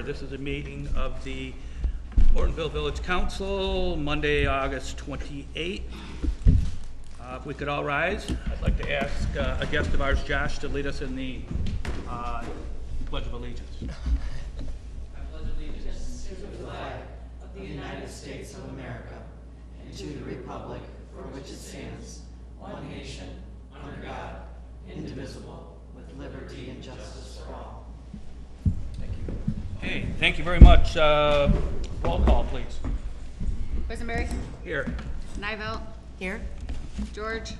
This is a meeting of the Ortonville Village Council, Monday, August 28th. If we could all rise, I'd like to ask a guest of ours, Josh, to lead us in the Pledge of Allegiance. I pledge allegiance to the flag of the United States of America and to the republic for which it stands, one nation, under God, indivisible, with liberty and justice for all. Thank you. Hey, thank you very much. Roll call, please. Boysenberry? Here. Nivelt? Here. George?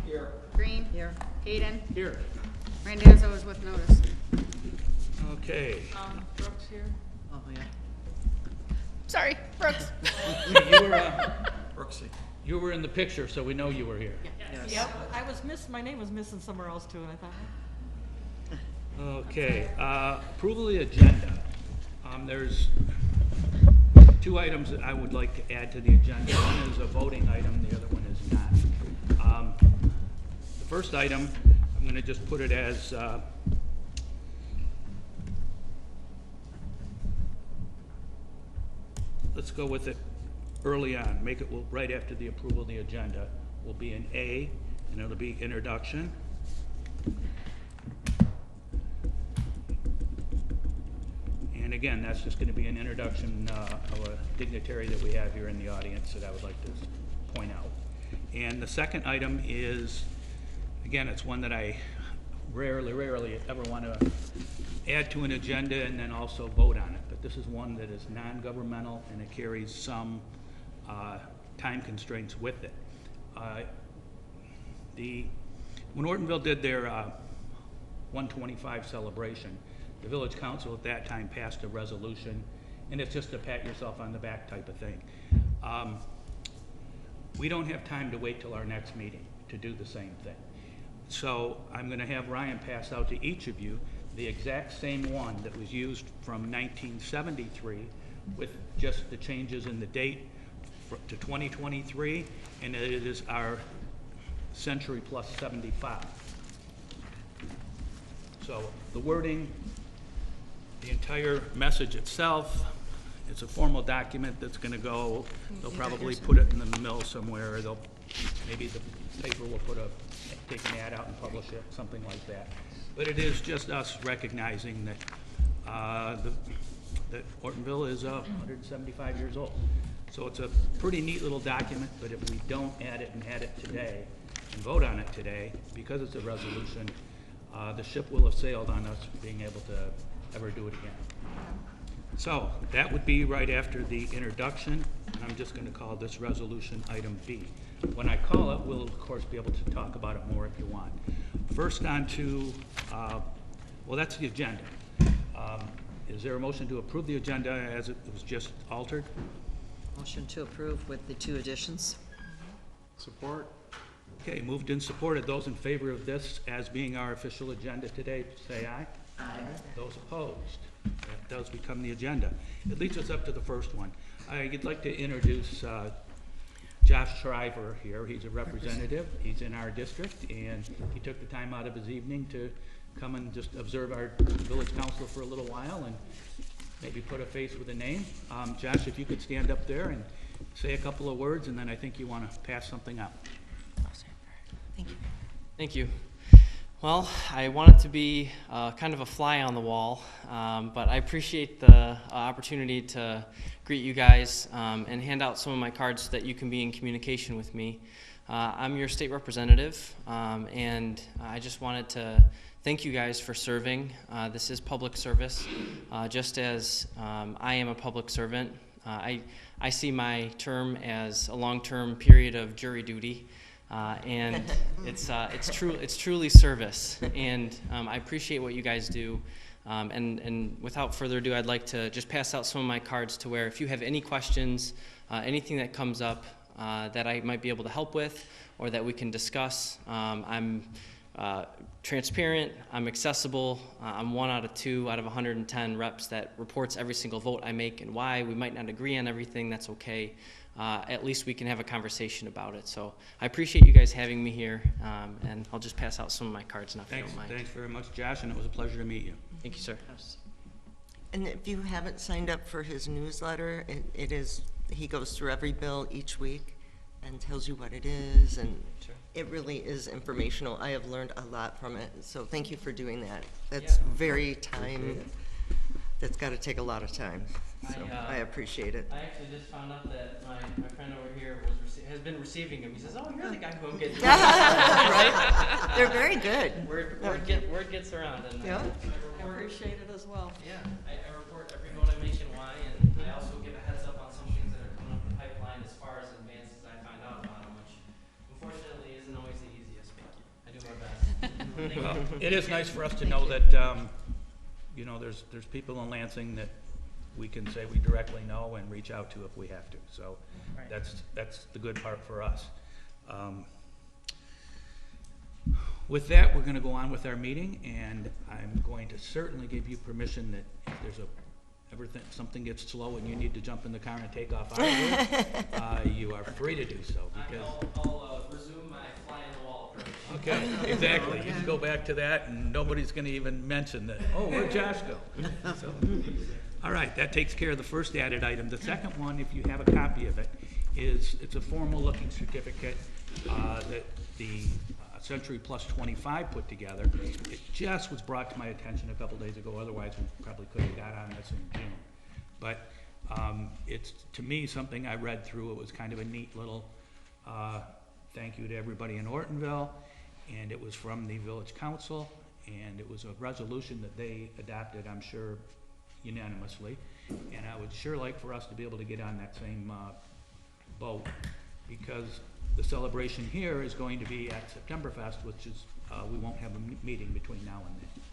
Here. Green? Here. Hayden? Here. Randazzo is with notice. Okay. Brooks here? Oh, yeah. Sorry, Brooks. You were, Brooksy, you were in the picture, so we know you were here. Yes. Yep, I was my name was missing somewhere else too, and I thought, Okay, approval of the agenda. There's two items that I would like to add to the agenda. One is a voting item, the other one is not. The first item, I'm going to just put it as let's go with it early on. Make it right after the approval of the agenda. Will be an A, and it'll be introduction. And again, that's just going to be an introduction of a dignitary that we have here in the audience that I would like to point out. And the second item is, again, it's one that I rarely ever want to add to an agenda and then also vote on it. But this is one that is non-governmental and it carries some time constraints with it. When Ortonville did their 125 celebration, the village council at that time passed a resolution, and it's just a pat yourself on the back type of thing. We don't have time to wait till our next meeting to do the same thing. So I'm going to have Ryan pass out to each of you the exact same one that was used from 1973 with just the changes in the date to 2023, and it is our century plus 75. So the wording, the entire message itself, it's a formal document that's going to go, they'll probably put it in the mill somewhere, or they'll, maybe the paper will take an ad out and publish it, something like that. But it is just us recognizing that that Ortonville is 175 years old. So it's a pretty neat little document, but if we don't add it today and vote on it today, because it's a resolution, the ship will have sailed on us being able to ever do it again. So that would be right after the introduction, and I'm just going to call this resolution item B. When I call it, we'll of course be able to talk about it more if you want. First on to, well, that's the agenda. Is there a motion to approve the agenda as it was just altered? Motion to approve with the two additions. Support. Okay, moved and supported. Those in favor of this as being our official agenda today, say aye. Aye. Those opposed? That does become the agenda. It leads us up to the first one. I'd like to introduce Josh Shriver here. He's a representative. He's in our district, and he took the time out of his evening to come and just observe our village council for a little while and maybe put a face with a name. Josh, if you could stand up there and say a couple of words, and then I think you want to pass something up. Thank you. Thank you. Well, I wanted to be kind of a fly on the wall, but I appreciate the opportunity to greet you guys and hand out some of my cards so that you can be in communication with me. I'm your state representative, and I just wanted to thank you guys for serving. This is public service, just as I am a public servant. I I see my term as a long-term period of jury duty, and it's truly service, and I appreciate what you guys do. And without further ado, I'd like to just pass out some of my cards to where if you have any questions, anything that comes up that I might be able to help with or that we can discuss, I'm transparent, I'm accessible, I'm 1 out of 2 out of 110 reps that reports every single vote I make and why. We might not agree on everything, that's okay. At least we can have a conversation about it. So I appreciate you guys having me here, and I'll just pass out some of my cards now if you don't mind. Thanks very much, Josh, and it was a pleasure to meet you. Thank you, sir. And if you haven't signed up for his newsletter, he goes through every bill each week and tells you what it is, and Sure. it really is informational. I have learned a lot from it, so thank you for doing that. That's very that's got to take a lot of time, so I appreciate it. I actually just found out that my friend over here has been receiving them. He says, "Oh, you're the guy who I'm getting." Right? They're very good. Word gets around, and Yeah. I appreciate it as well. yeah, I report every vote I make and why, and I also give a heads up on some things that are coming up the pipeline as far as advanced as I find out about them, which unfortunately isn't always the easiest, but I do my best. Thank you. Well, it is nice for us to know that, you know, there's people in Lansing that we can say we directly know and reach out to if we have to. So Right. that's the good part for us. With that, we're gonna go on with our meeting, and I'm going to certainly give you permission that if there's something gets slow and you need to jump in the car and take off out of here, you are free to do so, because. I'll resume my fly on the wall approach. Okay, exactly. You can go back to that, and nobody's gonna even mention that, oh, where'd Josh go? So, all right, that takes care of the first added item. The second one, if you have a copy of it, it's a formal-looking certificate that the Century Plus 25 put together. It just was brought to my attention a couple days ago, otherwise we probably could have got on this in June. But it's, to me, something I read through. It was kind of a neat little thank you to everybody in Ortonville, and it was from the Village Council, and it was a resolution that they adopted, I'm sure, unanimously. And I would sure like for us to be able to get on that same boat, because the celebration here is going to be at Septemberfest, which is, we won't have a meeting between now and then.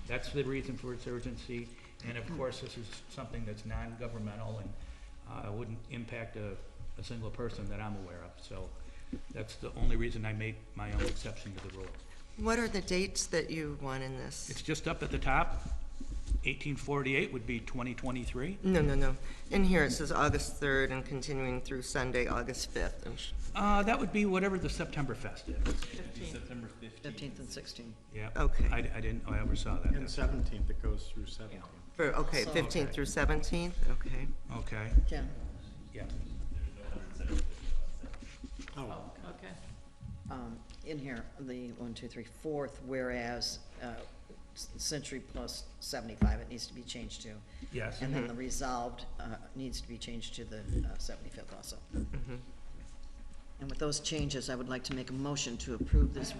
That's the reason for its urgency, and of course, this is something that's non-governmental and wouldn't impact a single person that I'm aware of. So that's the only reason I made my own exception to the rule. What are the dates that you want in this? It's just up at the top. 1848 would be 2023. No. In here it says August 3rd and continuing through Sunday, August 5th. That would be whatever the Septemberfest is. 15th and 16th. Yeah. Okay. I didn't, I ever saw that. And 17th, it goes through 17th. Okay, 15th through 17th, okay. Okay, Yeah. yeah. Oh, Okay. In here, the 4th, whereas Century Plus 75, it needs to be changed to. Yes. And then the resolved needs to be changed to the 75th also. And with those changes, I would like to make a motion to approve this.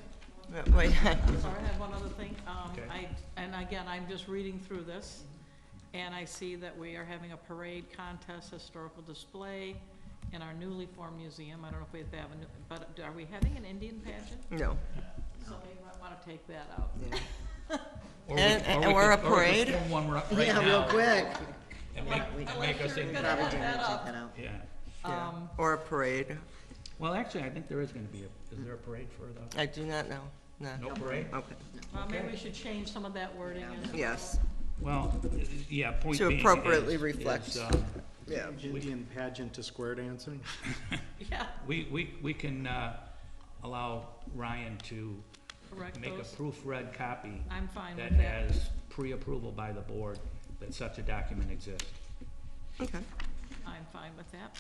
Wait, Sorry, I have one other thing. Okay. And again, I'm just reading through this, and I see that we are having a parade contest, historical display in our newly formed museum. I don't know if we have, but are we having an Indian pageant? no. Somebody might want to take that out. Yeah. Or And we we're a could- or we could parade? form one right Yeah, now real quick. And make us in. Gonna Probably let do need to that take up. that out. Yeah. Yeah. Or a parade. Well, actually, I think there is gonna be is there a parade for the, I do not know, no. no parade? Okay, Maybe we should change some of that wording. yes, Well, yeah, point To being appropriately is, reflect. yeah. Indian pageant to square dancing? Yeah, we can allow Ryan to correct make a those. proofread copy I'm fine that with that. has pre-approval by the board that such a document exists. Okay. I'm fine with that.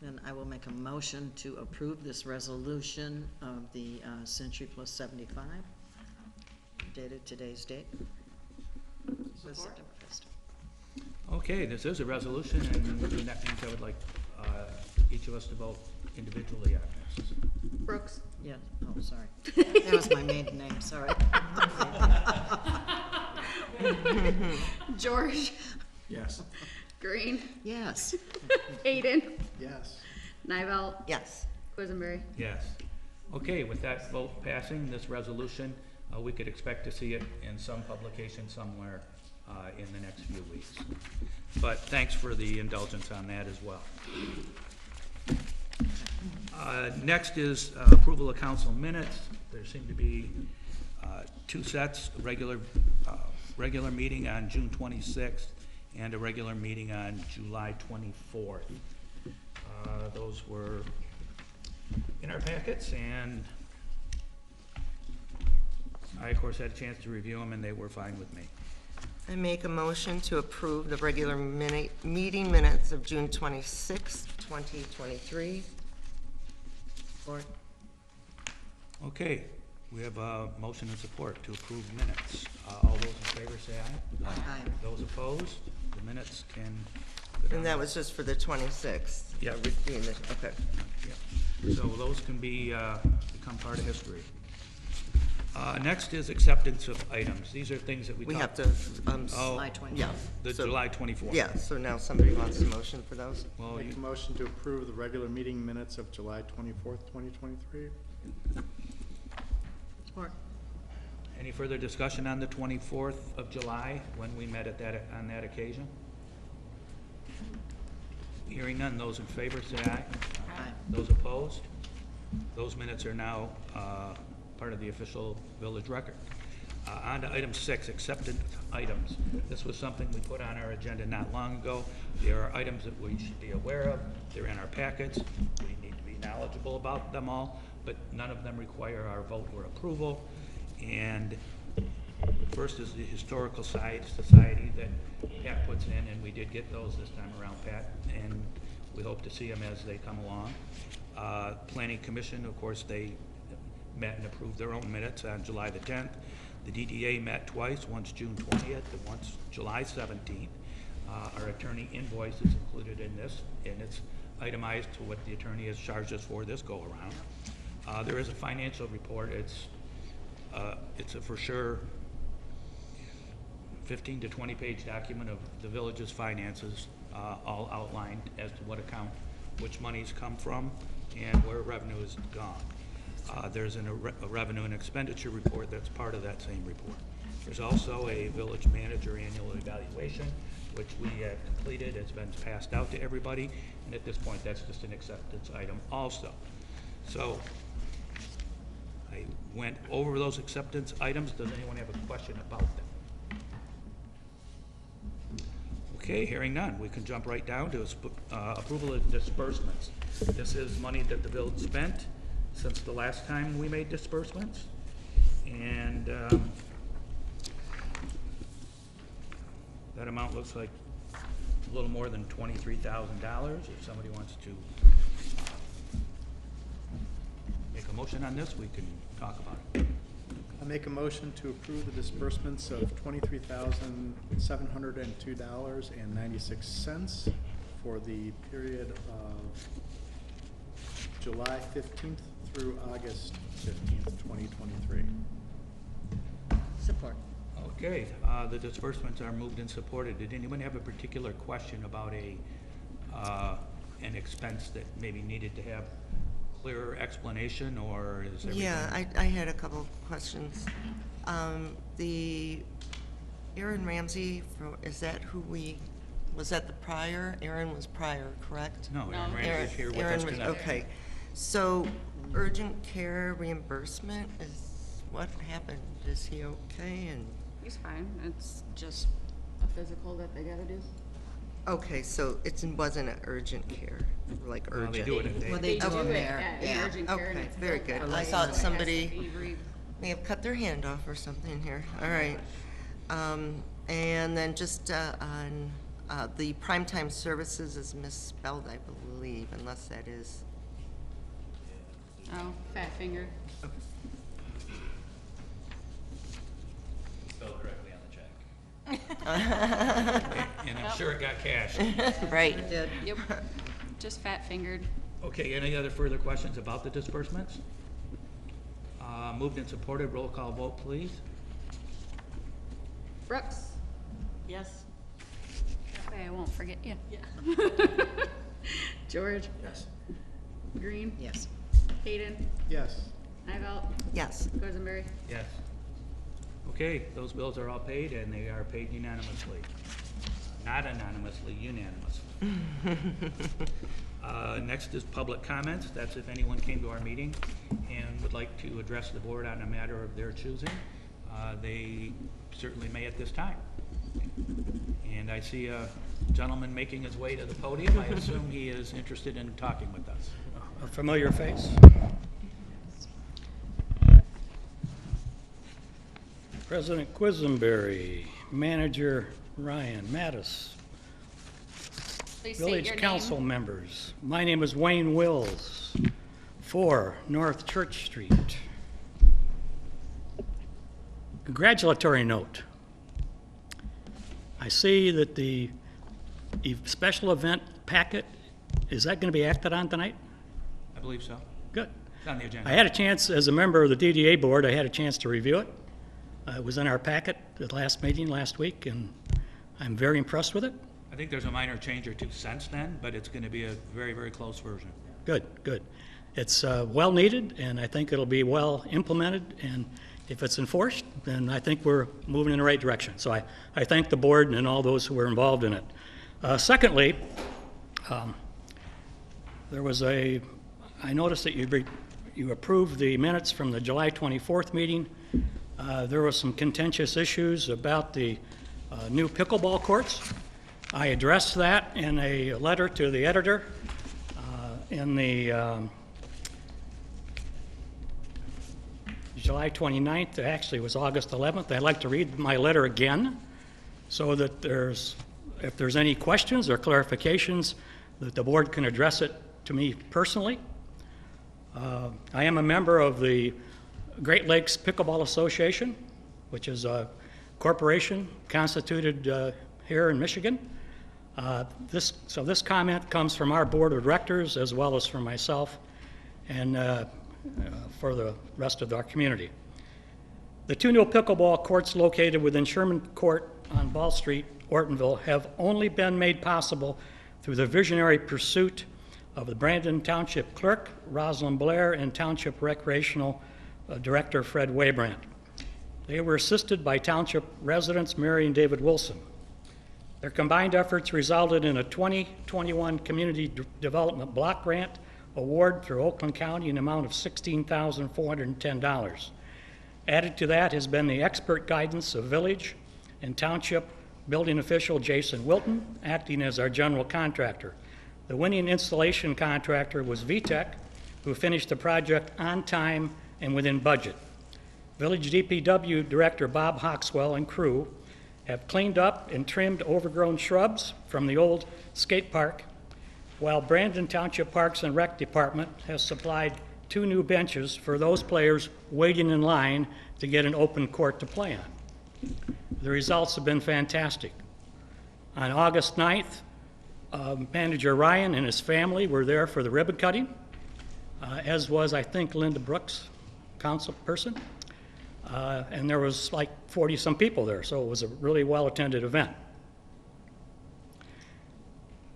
Then I will make a motion to approve this resolution of the Century Plus 75, dated today's date. With Support. Septemberfest. Okay, this is a resolution, and that means I would like each of us to vote individually on this. Brooks. Yeah, oh, sorry. That was my maiden name, sorry. George. Yes. Green, Yes. Hayden, Yes. Nivell, Yes. Quisenberry. Yes. Okay, with that vote passing, this resolution, we could expect to see it in some publication somewhere in the next few weeks. But thanks for the indulgence on that as well. Next is approval of council minutes. There seem to be two sets, regular meeting on June 26th and a regular meeting on July 24th. Those were in our packets, and I, of course, had a chance to review them, and they were fine with me. I make a motion to approve the regular meeting minutes of June 26, 2023. Support. Okay, we have a motion and support to approve minutes. All those in favor say aye. Aye. Those opposed, the minutes can go down. And that was just for the 26th? Yeah, Okay. yeah. So those can be, become part of history. Next is acceptance of items. These are things that we We have talked. to, Oh, July 24th. yeah. the so- July 24th. Yeah, so now somebody wants a motion for those? Well, Make a motion to approve the regular meeting minutes of July 24th, 2023. Support. any further discussion on the 24th of July, when we met on that occasion? Hearing none, those in favor say aye. Aye. Those opposed? Those minutes are now part of the official village record. On to item 6, accepted items. This was something we put on our agenda not long ago. There are items that we should be aware of. They're in our packets. We need to be knowledgeable about them all, but none of them require our vote or approval. And first is the Historical Society that Pat puts in, and we did get those this time around, Pat, and we hope to see them as they come along. Planning Commission, of course, they met and approved their own minutes on July the 10th. The DDA met twice, once June 20th and once July 17th. Our attorney invoice is included in this, and it's itemized to what the attorney has charged us for this go-around. There is a financial report. It's a for sure 15 to 20 page document of the village's finances, all outlined as to what account, which monies come from, and where revenue is gone. There's a revenue and expenditure report that's part of that same report. There's also a village manager annual evaluation, which we have completed. It's been passed out to everybody, and at this point, that's just an acceptance item also. So I went over those acceptance items. Does anyone have a question about them? Okay, hearing none, we can jump right down to approval of disbursements. This is money that the village spent since the last time we made disbursements. And that amount looks like a little more than $23,000. If somebody wants to make a motion on this, we can talk about it. I make a motion to approve the disbursements of $23,702.96 for the period of July 15th through August 15th, 2023. Support. Okay, the disbursements are moved and supported. Did anyone have a particular question about an expense that maybe needed to have clearer explanation, or is everything? Yeah, I had a couple of questions. The Aaron Ramsey, is that who was that the prior? Aaron was prior, correct? No, No. Aaron Ramsey is here with Aaron us was- tonight. Okay, so urgent care reimbursement what happened? Is he okay? And He's fine. It's just a physical that they gotta do. okay, so it wasn't an urgent care, like Well, urgent. they do it if Well, they, they do Okay. them there. at Yeah. urgent care, and Okay, it's very billed good. out. I So thought it has to somebody be may have cut their hand off or something here. All right. And then just on the primetime services is misspelled, I believe, unless that is. Oh, fat finger. Spelled correctly on the check. and I'm sure it got cashed. Right. Did. Yep. Just fat fingered. Okay, any other further questions about the disbursements? Moved and supported, roll call vote, please. Brooks, Yes? way I won't forget you. Yeah. George, Yes. Green, Yes. Hayden, Yes. Nivell, Yes. Rosenberry. Yes. Okay, those bills are all paid, and they are paid unanimously. Not anonymously, unanimously. Next is public comments. That's if anyone came to our meeting and would like to address the board on a matter of their choosing. They certainly may at this time. And I see a gentleman making his way to the podium. I assume he is interested in talking with us. A familiar face. President Quisenberry, Manager Ryan Mattis, Please state Village your Council name. members. My name is Wayne Wills, 4 North Church Street. Congratulatory note. I see that the special event packet, is that going to be acted on tonight? I believe so. Good. It's on the agenda. I had a chance, as a member of the DDA board, I had a chance to review it. It was in our packet at the last meeting last week, and I'm very impressed with it. I think there's a minor change or two since then, but it's going to be a very, very close version. Good, good. It's well needed, and I think it'll be well implemented, and if it's enforced, then I think we're moving in the right direction. So I thank the board and all those who were involved in it. Secondly, I noticed that you approved the minutes from the July 24th meeting. There were some contentious issues about the new pickleball courts. I addressed that in a letter to the editor in the July 29th. Actually, it was August 11th. I'd like to read my letter again so that if there's any questions or clarifications, that the board can address it to me personally. I am a member of the Great Lakes Pickleball Association, which is a corporation constituted here in Michigan. This comment comes from our board of directors as well as from myself and for the rest of our community. The 2 new pickleball courts located within Sherman Court on Ball Street, Ortonville, have only been made possible through the visionary pursuit of the Brandon Township Clerk, Rosalind Blair, and Township Recreational Director Fred Waybrandt. They were assisted by Township residents Mary and David Wilson. Their combined efforts resulted in a 2021 Community Development Block Grant award through Oakland County in the amount of $16,410. Added to that has been the expert guidance of Village and Township building official Jason Wilton, acting as our general contractor. The winning installation contractor was VTech, who finished the project on time and within budget. Village DPW Director Bob Hawkswell and crew have cleaned up and trimmed overgrown shrubs from the old skate park, while Brandon Township Parks and Rec Department has supplied 2 new benches for those players waiting in line to get an open court to play on. The results have been fantastic. On August 9th, Manager Ryan and his family were there for the ribbon cutting, as was, I think, Linda Brooks, council person. And there was like 40-some people there, so it was a really well-attended event.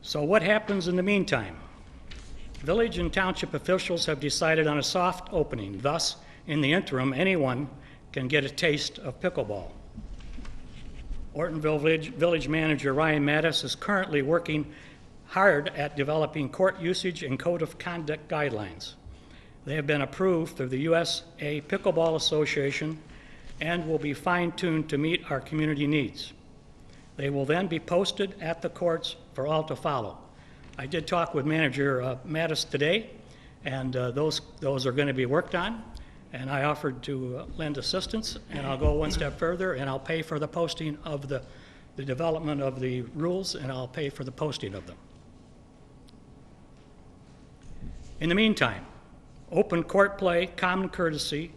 So what happens in the meantime? Village and township officials have decided on a soft opening. Thus, in the interim, anyone can get a taste of pickleball. Ortonville Village Manager Ryan Mattis is currently working hard at developing court usage and code of conduct guidelines. They have been approved through the USA Pickleball Association and will be fine-tuned to meet our community needs. They will then be posted at the courts for all to follow. I did talk with Manager Mattis today, and those are going to be worked on, and I offered to lend assistance, and I'll go one step further, and I'll pay for the posting of the development of the rules, and I'll pay for the posting of them. In the meantime, open court play, common courtesy,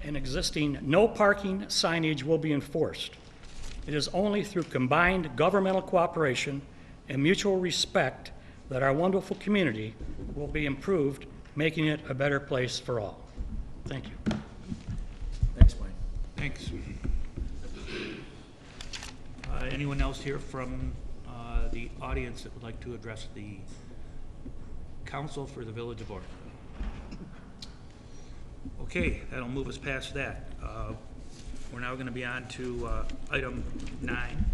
and existing no parking signage will be enforced. It is only through combined governmental cooperation and mutual respect that our wonderful community will be improved, making it a better place for all. Thank you. Thanks, Wayne. Thanks. Anyone else here from the audience that would like to address the council for the Village of Ortonville? Okay, that'll move us past that. We're now going to be on to item 9.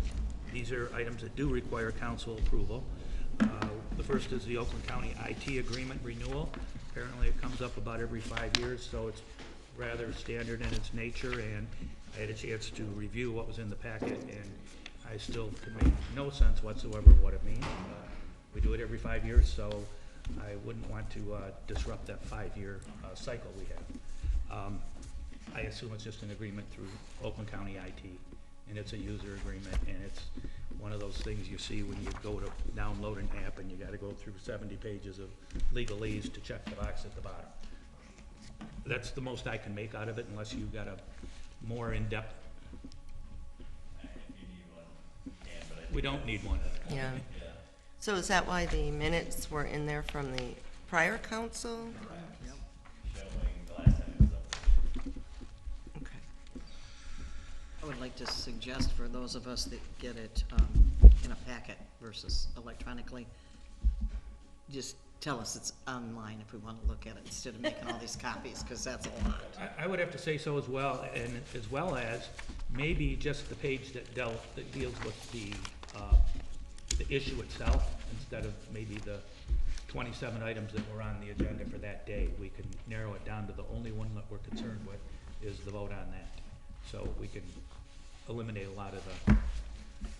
These are items that do require council approval. The first is the Oakland County IT agreement renewal. Apparently it comes up about every 5 years, so it's rather standard in its nature, and I had a chance to review what was in the packet, and I still can make no sense whatsoever what it means. We do it every 5 years, so I wouldn't want to disrupt that 5-year cycle we have. I assume it's just an agreement through Oakland County IT, and it's a user agreement, and it's one of those things you see when you go to download an app and you gotta go through 70 pages of legalese to check the box at the bottom. That's the most I can make out of it, unless you've got a more in-depth. We don't need one. Yeah. So is that why the minutes were in there from the prior council? Okay. I would like to suggest for those of us that get it in a packet versus electronically, just tell us it's online if we want to look at it instead of making all these copies, because that's a lot. I would have to say so as well, and as well as maybe just the page that deals with the issue itself, instead of maybe the 27 items that were on the agenda for that day. We can narrow it down to the only one that we're concerned with is the vote on that. So we can eliminate a lot of the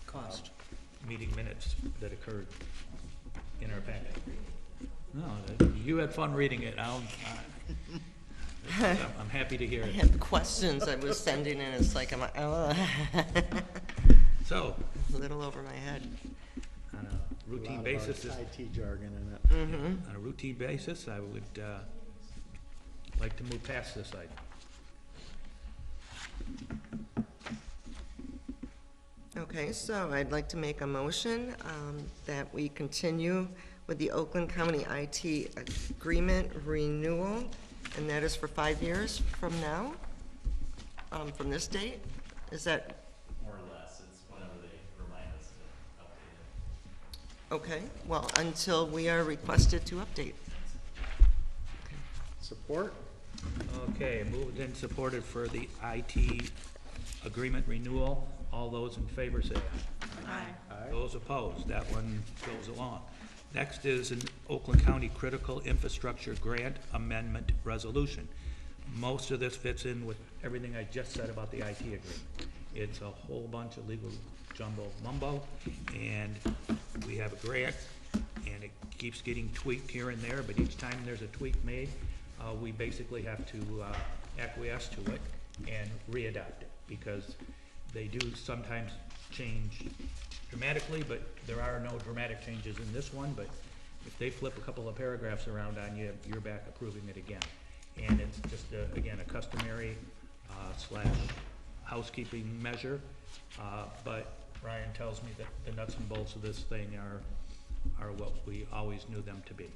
Cost. meeting minutes that occurred in our packet. No, you had fun reading it. I'm happy to hear I it. have questions I was sending in, it's like, I'm like, oh. So, A little over my head. on a routine basis, IT jargon in it. Mm-hmm. on a routine basis, I would like to move past this item. Okay, so I'd like to make a motion that we continue with the Oakland County IT agreement renewal, and that is for 5 years from now, from this date? Is that, More or less, it's whenever they remind us to update it. okay, well, until we are requested to update. Support? Okay, moved and supported for the IT agreement renewal. All those in favor say aye. Aye. Those opposed, that one goes along. Next is an Oakland County Critical Infrastructure Grant Amendment Resolution. Most of this fits in with everything I just said about the IT agreement. It's a whole bunch of legal jumbo mumbo, and we have a grant, and it keeps getting tweaked here and there, but each time there's a tweak made, we basically have to acquiesce to it and re-adopt it, because they do sometimes change dramatically, but there are no dramatic changes in this one. But if they flip a couple of paragraphs around on you, you're back approving it again. And it's just, again, a customary slash housekeeping measure. But Ryan tells me that the nuts and bolts of this thing are what we always knew them to be.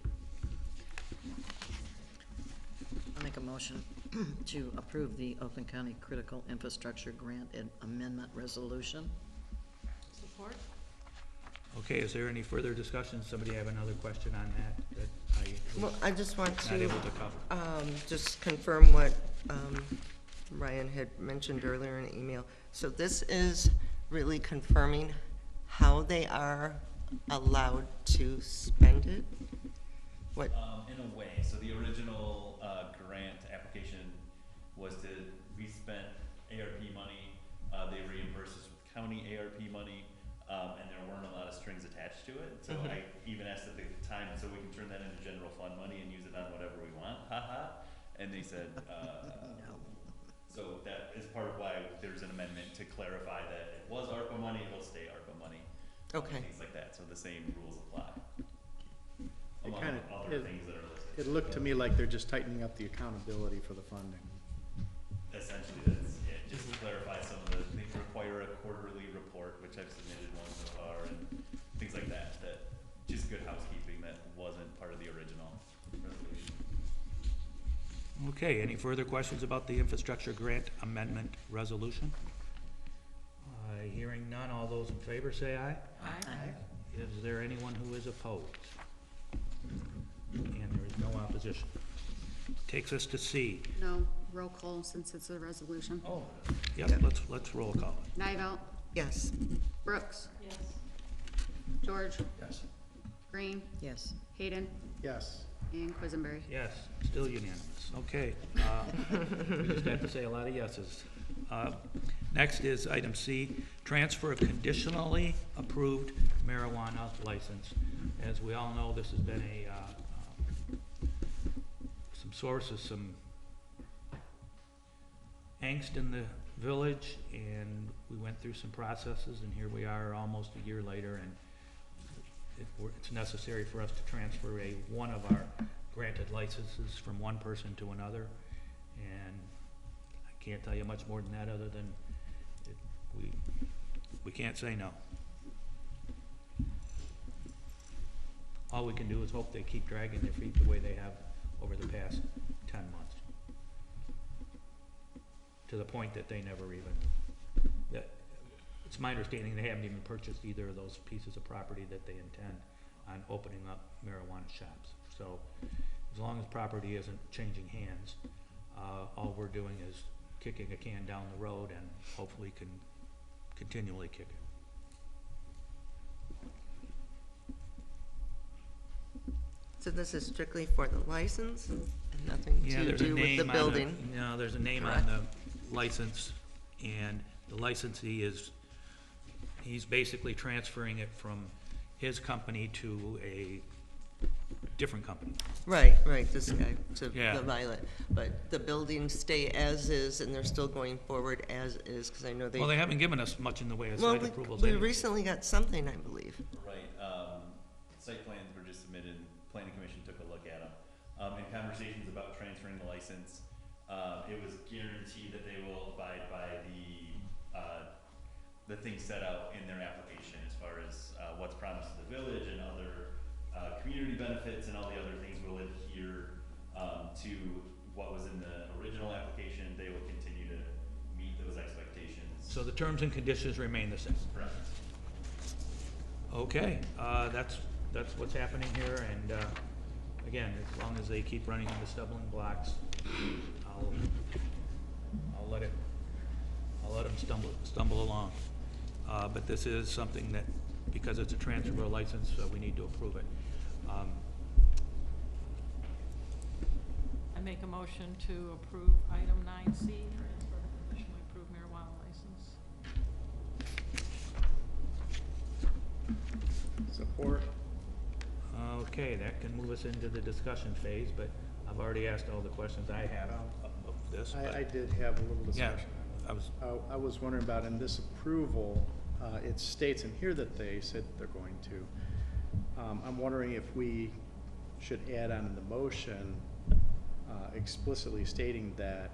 I'll make a motion to approve the Oakland County Critical Infrastructure Grant and Amendment Resolution. Support? Okay, is there any further discussion? Somebody have another question on that I Well, I just want was not to able to cover? just confirm what Ryan had mentioned earlier in the email. So this is really confirming how they are allowed to spend it? What, In a way, so the original grant application was to, we spent ARP money, they reimbursed us with county ARP money, and there weren't a lot of strings attached to it. So I even asked at the time, so we can turn that into general fund money and use it on whatever we want, haha. And they said, so that is part of why there's an amendment to clarify that it was ARPA money, it'll stay ARPA money. Okay. Things like that, so the same rules apply. It Among kinda- other things that are listed. It looked to me like they're just tightening up the accountability for the funding. Essentially, that's it, just to clarify some of the, they require a quarterly report, which I've submitted one so far, and things like that, just good housekeeping that wasn't part of the original resolution. Okay, any further questions about the infrastructure grant amendment resolution? Hearing none, all those in favor say aye. Aye. Is there anyone who is opposed? And there is no opposition. Takes us to C. No, roll call since it's a resolution. Oh, yep, let's roll call it. Nivell, Yes. Brooks, Yes. George, Yes. Green, Yes. Hayden, Yes. and Quisenberry. Yes, still unanimous. Okay. We just have to say a lot of yeses. Next is item C, transfer of conditionally approved marijuana license. As we all know, this has been some source of some angst in the village, and we went through some processes, and here we are almost a year later, and it's necessary for us to transfer one of our granted licenses from one person to another, and I can't tell you much more than that, other than we can't say no. All we can do is hope they keep dragging their feet the way they have over the past 10 months. To the point that they never even, it's my understanding they haven't even purchased either of those pieces of property that they intend on opening up marijuana shops. So as long as property isn't changing hands, all we're doing is kicking a can down the road and hopefully can continually kick it. So this is strictly for the license and nothing Yeah, to there's a do with the name on building? No, there's a name on the license, and the licensee he's basically transferring it from his company to a different company. Right, this guy, to Yeah. the Violet. But the buildings stay as is and they're still going forward as is, because I know Well, they haven't given us much in the way of Well, site approvals we anyway. recently got something, I believe. Right, site plans were just submitted, planning commission took a look at them. In conversations about transferring the license, it was guaranteed that they will abide by the things set out in their application as far as, what's promised to the village and other, community benefits and all the other things will adhere, to what was in the original application. They will continue to meet those expectations. So the terms and conditions remain the same. Correct. Okay, that's what's happening here, and, again, as long as they keep running into stumbling blocks, I'll let them stumble along. But this is something that, because it's a transfer of a license, we need to approve it. I make a motion to approve item 9C, transfer of conditionally approved marijuana license. Support. Okay, that can move us into the discussion phase, but I've already asked all the questions I have of this. but- I did have a little Yeah, discussion. I was wondering about, in this approval, it states in here that they said they're going to. I'm wondering if we should add on in the motion explicitly stating that,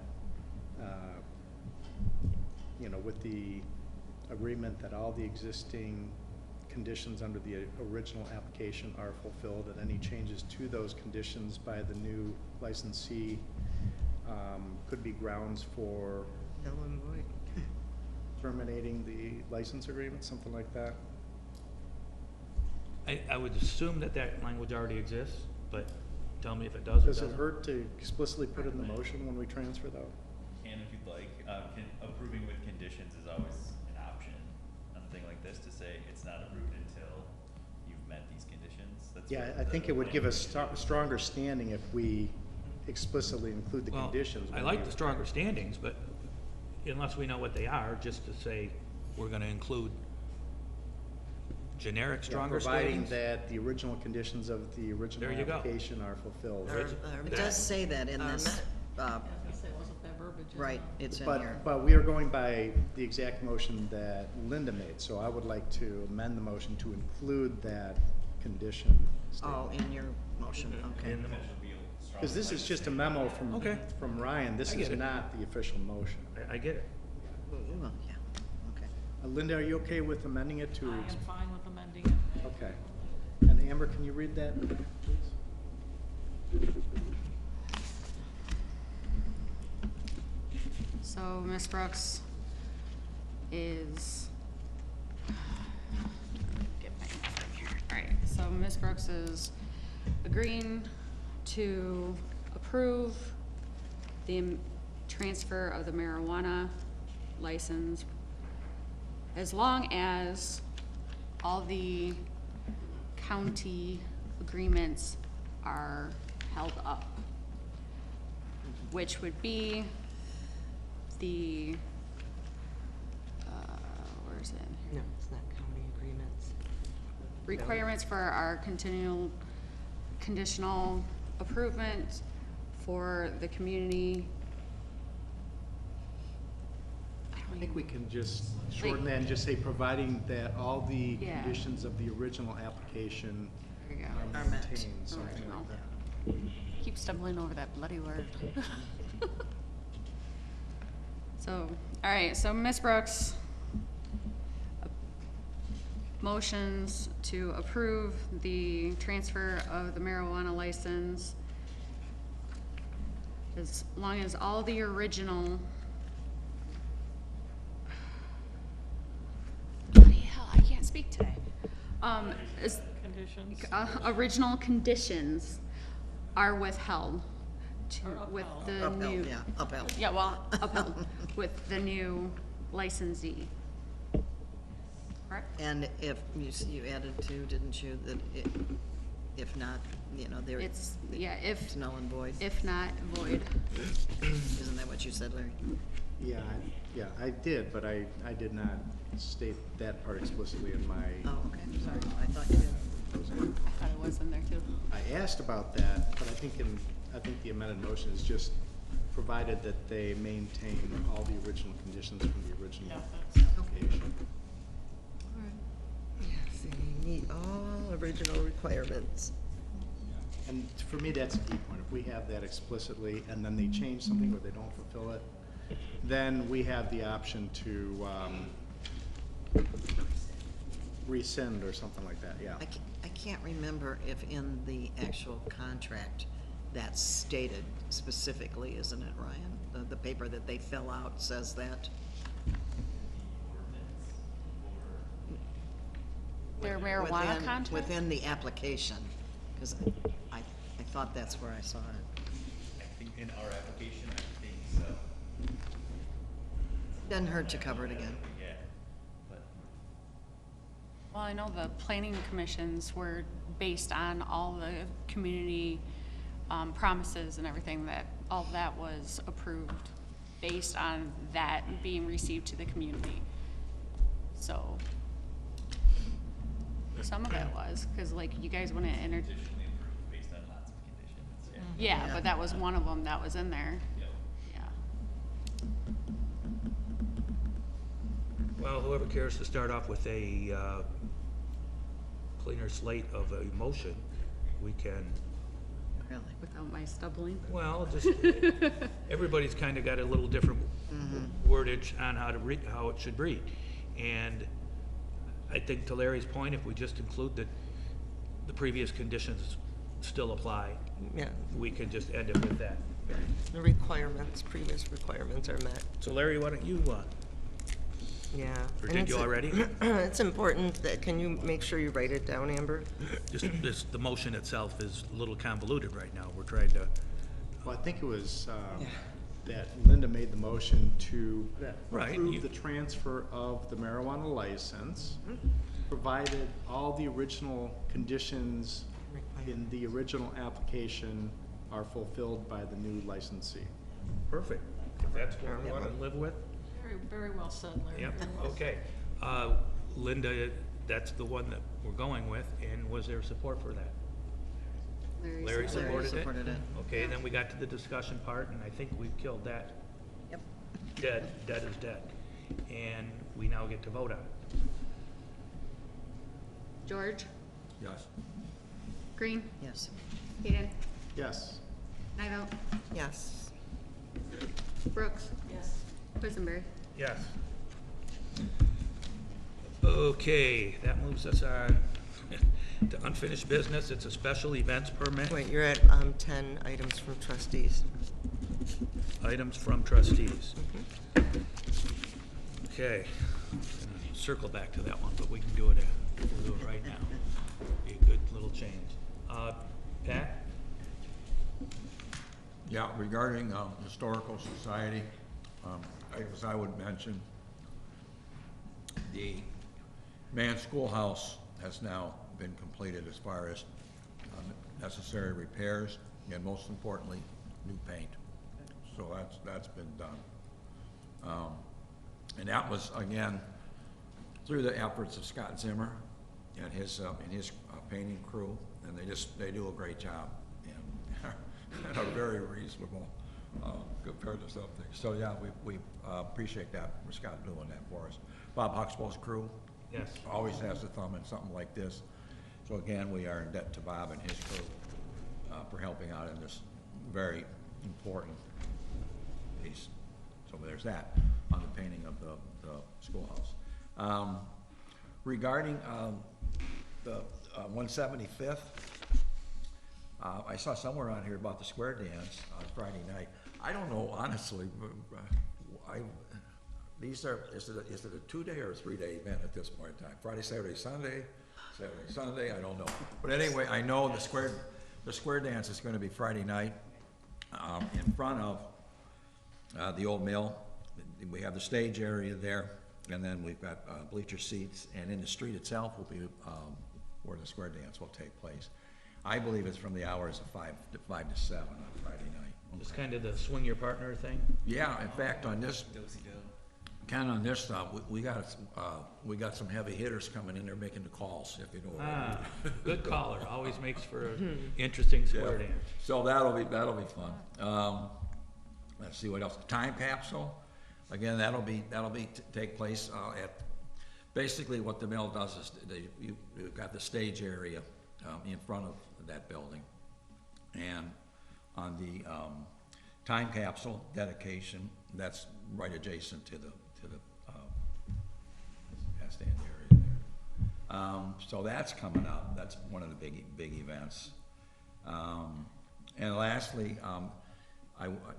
with the agreement that all the existing conditions under the original application are fulfilled, and any changes to those conditions by the new licensee could be grounds for Null and void. terminating the license agreement, something like that. I would assume that language already exists, but tell me if it does or Does doesn't. it hurt to explicitly put it in the motion when we transfer though? And if you'd like, approving with conditions is always an option on a thing like this, to say it's not approved until you've met these conditions. That's Yeah, what I think the it would give us planning commission- stronger standing if we explicitly include the Well, conditions. I when like we- the stronger standings, but unless we know what they are, just to say we're gonna include generic Yeah, stronger providing standings. that the original conditions of the original There you go. application are fulfilled. It does say that in this, Yeah, I was gonna say, wasn't that verbiage in right, the- it's in here. But we are going by the exact motion that Linda made, so I would like to amend the motion to include that condition Oh, statement. in your motion, okay. In the Conditions will be strongly Because this is just a stated. memo from, Okay. from Ryan, this I is get it. not the official motion. I get it. Well, yeah, okay. Linda, are you okay with amending it to? I am fine with amending it. Okay. And Amber, can you read that, please? So Ms. Brooks is, get my thing here. right, so Ms. Brooks is agreeing to approve the transfer of the marijuana license as long as all the county agreements are held up, which would be the, where is it? No, it's not county agreements. Requirements for our conditional improvement for the community. I think we can just shorten that and just say, providing that all the Yeah. conditions of the original application There you go. are Are met. maintained, something Original. like that. Keep stumbling over that bloody word. So, all right, so Ms. Brooks, motions to approve the transfer of the marijuana license as long as all the original, bloody hell, I can't speak today. Is, Conditions. original conditions are withheld to, Or with upheld. the Upheld, new. yeah, upheld. Yeah, well, upheld with the new licensee. Correct? And if, you added to, didn't you, that if not, there. It's, yeah, It's null and void. if not void. Isn't that what you said, Larry? Yeah, I did, but I did not state that part explicitly in my, Oh, okay, sorry, I thought you did. I thought it was in there too. I asked about that, but I think the amended motion is just provided that they maintain all the original conditions from the original Yeah, that's- application. Yes, they meet all original requirements. And for me, that's a key point. If we have that explicitly and then they change something or they don't fulfill it, then we have the option to rescind or something like that, yeah. I can't remember if in the actual contract that's stated specifically, isn't it, Ryan? The paper that they fill out says that. Their marijuana Within- contract? Within the application, because I thought that's where I saw it. I think in our application, I think so. Doesn't hurt to cover it again. Yeah, but Well, I know the planning commissions were based on all the community promises and everything, that all that was approved based on that being received to the community. So, some of it was, because like you guys wouldn't enter, additionally approved based on lots of conditions, yeah, Yeah. but that was one of them that was in there, Yep. yeah. Well, whoever cares to start off with a cleaner slate of a motion, we can, Really? Without my stumbling. well, just, everybody's kind of got a little different wordage on how to read, how it should read. And I think to Larry's point, if we just include that the previous conditions still apply, Yeah, we can just end it with that. the requirements, previous requirements are met. So Larry, why don't you, Yeah. or And did it's you a- already? It's important that, can you make sure you write it down, Amber? Just, the motion itself is a little convoluted right now. We're trying to, Well, I think it was that Linda made the motion to Right, approve you- the transfer of the marijuana license, provided all the original conditions in the original application are fulfilled by the new licensee. perfect. If that's what we want to live with, Very, very well said, Larry. yep, Very well said. okay. Linda, that's the one that we're going with, and was there support for that? Larry supported it? supported it. Okay, then we got to the discussion part, and I think we've killed that. Yep. Dead is dead. And we now get to vote on it. George, Yes. Green, Yes. Hayden, Yes. Nivell, Yes. Brooks, Yes. Quisenberry. Yes. Okay, that moves us on to unfinished business. It's a special events permit. Wait, you're at 10 items from trustees. Items from trustees. Okay, circle back to that one, but we can do it, we'll do it right now. Be a good little change. Pat? Yeah, regarding Historical Society, I guess I would mention the Mann Schoolhouse has now been completed as far as necessary repairs, and most importantly, new paint. So that's been done. And that was, again, through the efforts of Scott Zimmer and his painting crew, and they do a great job, and are very reasonable compared to some things. So yeah, we appreciate that for Scott doing that for us. Bob Huxtable's crew, Yes. always has a thumb in something like this. So again, we are in debt to Bob and his crew for helping out in this very important piece. So there's that on the painting of the schoolhouse. Regarding the 175th, I saw somewhere on here about the square dance on Friday night. I don't know, honestly. Is it a 2-day or a 3-day event at this point in time? Friday, Saturday, Sunday? Saturday, Sunday, I don't know. But anyway, I know the square dance is going to be Friday night in front of the old mill. We have the stage area there, and then we've got bleacher seats, and in the street itself will be where the square dance will take place. I believe it's from the hours of 5 to 7 on Friday night. It's kind of the swing your partner thing? Yeah, in fact, on this, Ken, on this stuff, we got some heavy hitters coming in there making the calls, if you know what I mean. Good caller, always makes for an interesting square Yeah. dance. So that'll be fun. Let's see what else. Time capsule, again, that'll take place at, basically what the mill does is you've got the stage area in front of that building, and on the time capsule dedication, that's right adjacent to the stand area there. So that's coming up. That's one of the big events. And lastly,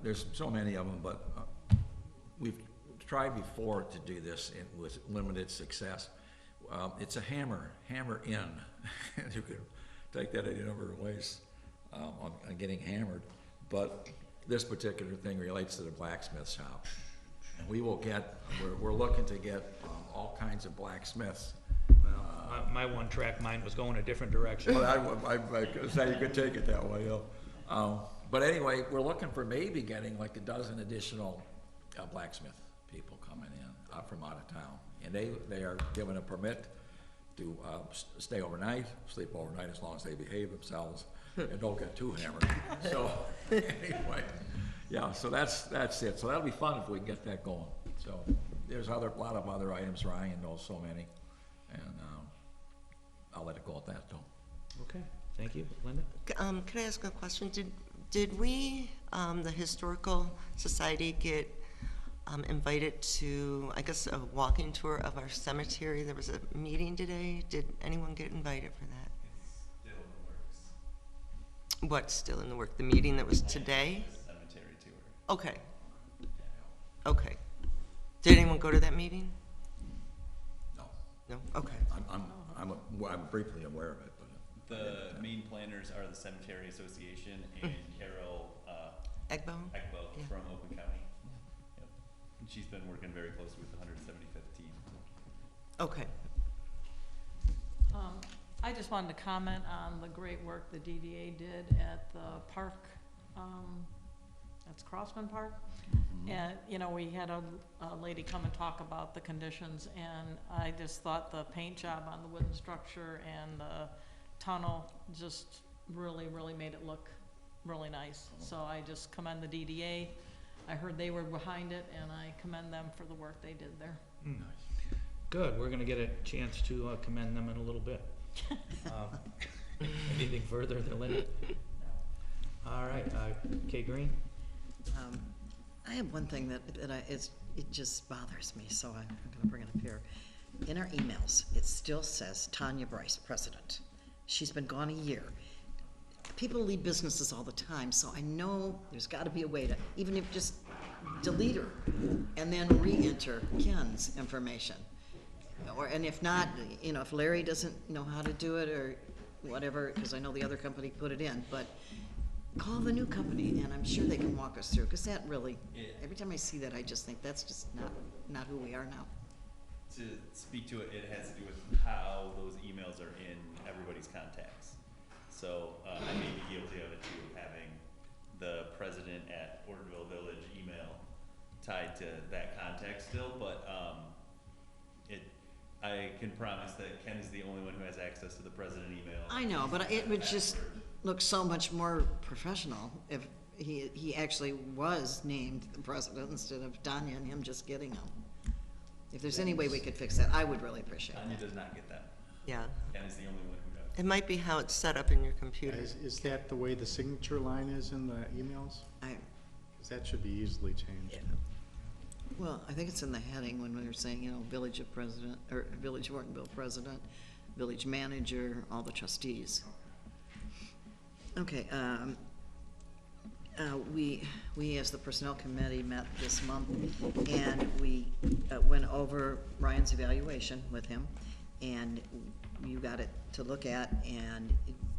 there's so many of them, but we've tried before to do this with limited success. It's a hammer in. You can take that any number of ways on getting hammered, but this particular thing relates to the blacksmith shop. And we're looking to get all kinds of blacksmiths. Well, my one-track mind was going a different direction. Well, I could say you could take it that way, but anyway, we're looking for maybe getting like a dozen additional blacksmith people coming in from out of town. And they are given a permit to stay overnight, sleep overnight, as long as they behave themselves and don't get too hammered. So anyway, yeah, so that's it. So that'll be fun if we can get that going. So there's a lot of other items. Ryan knows so many, and I'll let it go at that, though. Okay, thank you. Linda? Can I ask a question? Did we, the Historical Society, get invited to, I guess, a walking tour of our cemetery? There was a meeting today. Did anyone get invited for that? Still in the works. What's still in the work? The meeting that was today? Cemetery tour. Okay. Okay. Did anyone go to that meeting? No, No? Okay. I'm briefly aware of it, but. The main planners are the Cemetery Association and Carol Egbo? Ekbo Yeah. from Oakland County. Yep. And she's been working very closely with the 175th team. Okay. I just wanted to comment on the great work the DDA did at the park, that's Crossman Park. And, we had a lady come and talk about the conditions, and I just thought the paint job on the wooden structure and the tunnel just really, really made it look really nice. So I just commend the DDA. I heard they were behind it, and I commend them for the work they did there. Good, we're gonna get a chance to commend them in a little bit. Anything further than Linda? All right, Kay Green? I have one thing that it just bothers me, so I'm gonna bring it up here. In our emails, it still says Tanya Bryce, president. She's been gone a year. People leave businesses all the time, so I know there's gotta be a way to, even if just delete her and then re-enter Ken's information. And if not, you know, if Larry doesn't know how to do it or whatever, because I know the other company put it in, but call the new company and I'm sure they can walk us through, because that really, every time I see that, I just think that's just not who we are now. To speak to it, it has to do with how those emails are in everybody's contacts. So I may be guilty of it too, having the president at Ortonville Village email tied to that contact still, but I can promise that Ken is the only one who has access to the president email. I know, but it would just look so much more professional if he actually was named the president instead of Tanya and him just getting them. If there's any way we could fix that, I would really appreciate Tanya it. does not get that. Yeah. Ken is the only one who does. It might be how it's set up in your computer. Is that the way the signature line is in the emails? 'Cause that should be easily changed. Well, I think it's in the heading when we were saying, you know, Village of President, or Village of Ortonville President, Village Manager, all the trustees. Okay, we as the Personnel Committee met this month, and we went over Ryan's evaluation with him, and you got it to look at, and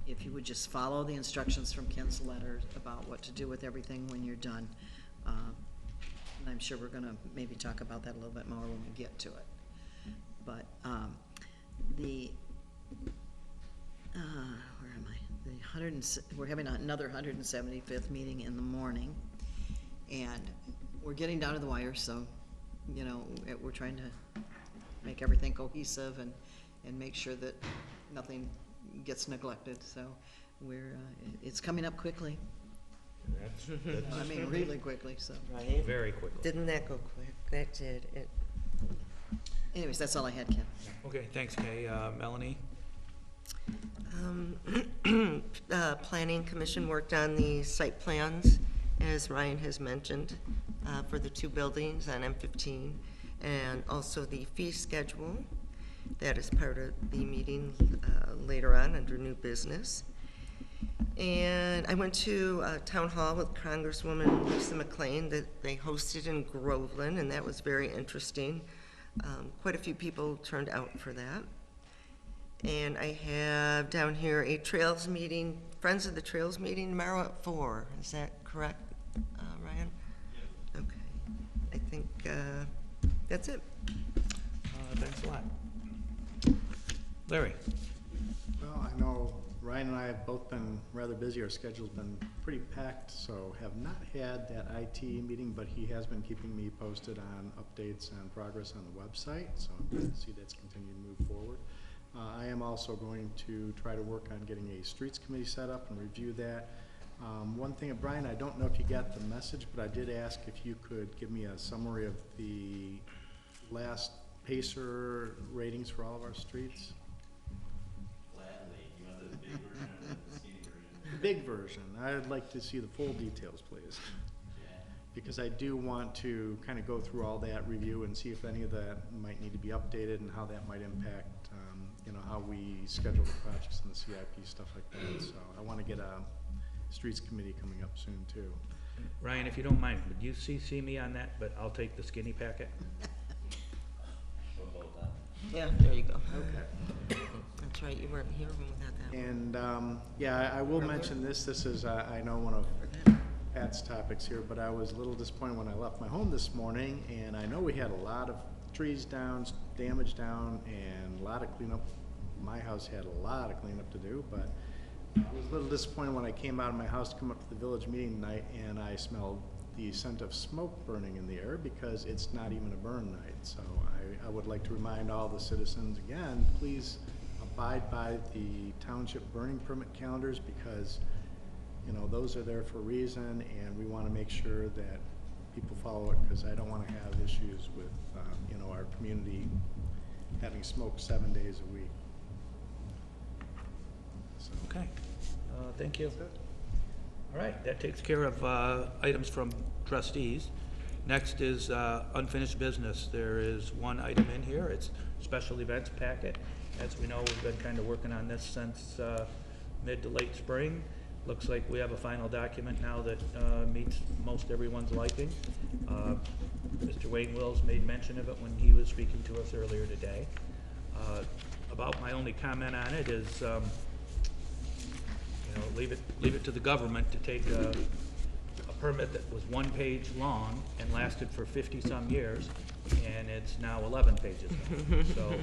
if you would just follow the instructions from Ken's letter about what to do with everything when you're done. And I'm sure we're gonna maybe talk about that a little bit more when we get to it. But, where am I? We're having another 175th meeting in the morning, and we're getting down to the wire, so, you know, we're trying to make everything cohesive and make sure that nothing gets neglected, so it's coming up quickly. I mean, really quickly, so. Right? Very quickly. Didn't that go quick? That did. Anyways, that's all I had, Ken. Okay, thanks, Kay. Melanie? Planning Commission worked on the site plans, as Ryan has mentioned, for the 2 buildings on M15, and also the fee schedule. That is part of the meeting later on under new business. And I went to Town Hall with Congresswoman Lisa McLean that they hosted in Groveland, and that was very interesting. Quite a few people turned out for that. And I have down here a Trails meeting, Friends of the Trails meeting tomorrow at 4. Is that correct, Ryan? Yeah. Okay. I think that's it. Thanks a lot. Larry? Well, I know Ryan and I have both been rather busy. Our schedule's been pretty packed, so have not had that IT meeting, but he has been keeping me posted on updates and progress on the website, so I'm glad to see that's continuing to move forward. I am also going to try to work on getting a streets committee set up and review that. One thing, Brian, I don't know if you got the message, but I did ask if you could give me a summary of the last PACER ratings for all of our streets. Gladly. You want the big version or the skinny version? Big version. I'd like to see the full details, please. Yeah. Because I do want to kind of go through all that review and see if any of that might need to be updated and how that might impact, you know, how we schedule the projects and the CIP, stuff like that. So I want to get a streets committee coming up soon too. Ryan, if you don't mind, would you CC me on that, but I'll take the skinny packet? Put both on. Yeah, there you go. Okay. That's right, you weren't here when we got that. And, yeah, I will mention this. This is, I know, one of Pat's topics here, but I was a little disappointed when I left my home this morning, and I know we had a lot of trees down, damage down, and a lot of cleanup. My house had a lot of cleanup to do, but I was a little disappointed when I came out of my house to come up to the village meeting tonight, and I smelled the scent of smoke burning in the air because it's not even a burn night. So I would like to remind all the citizens again, please abide by the township burning permit calendars, because, you know, those are there for a reason, and we want to make sure that people follow it, because I don't want to have issues with, you know, our community having smoke 7 days a week. So, Okay, thank you. All right, that takes care of items from trustees. Next is unfinished business. There is one item in here. It's special events packet. As we know, we've been kind of working on this since mid to late spring. looks like we have a final document now that meets most everyone's liking. Mr. Wayne Wills made mention of it when he was speaking to us earlier today. About my only comment on it is, leave it to the government to take a permit that was 1 page long and lasted for 50-some years, and it's now 11 pages long. So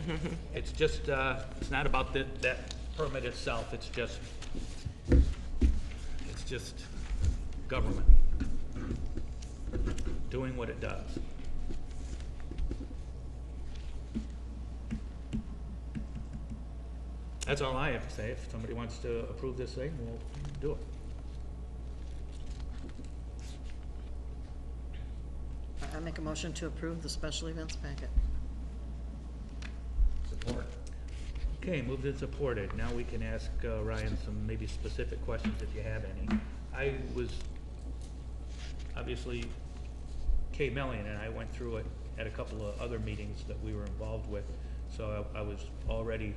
it's just, it's not about that permit itself, it's just government doing what it does. That's all I have to say. If somebody wants to approve this thing, we'll do it. I make a motion to approve the special events packet. Support. Okay, moved and supported. Now we can ask Ryan some maybe specific questions if you have any. I was, obviously, Kay Mellion and I went through it at a couple of other meetings that we were involved with, so I was already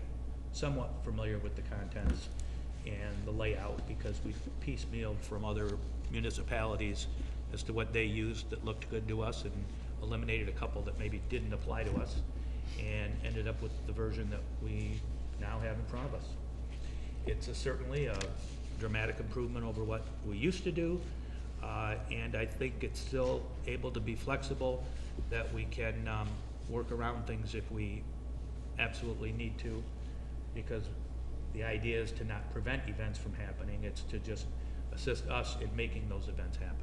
somewhat familiar with the contents and the layout because we piecemealed from other municipalities as to what they used that looked good to us and eliminated a couple that maybe didn't apply to us and ended up with the version that we now have in front of us. It's certainly a dramatic improvement over what we used to do, and I think it's still able to be flexible, that we can work around things if we absolutely need to, because the idea is to not prevent events from happening, it's to just assist us in making those events happen.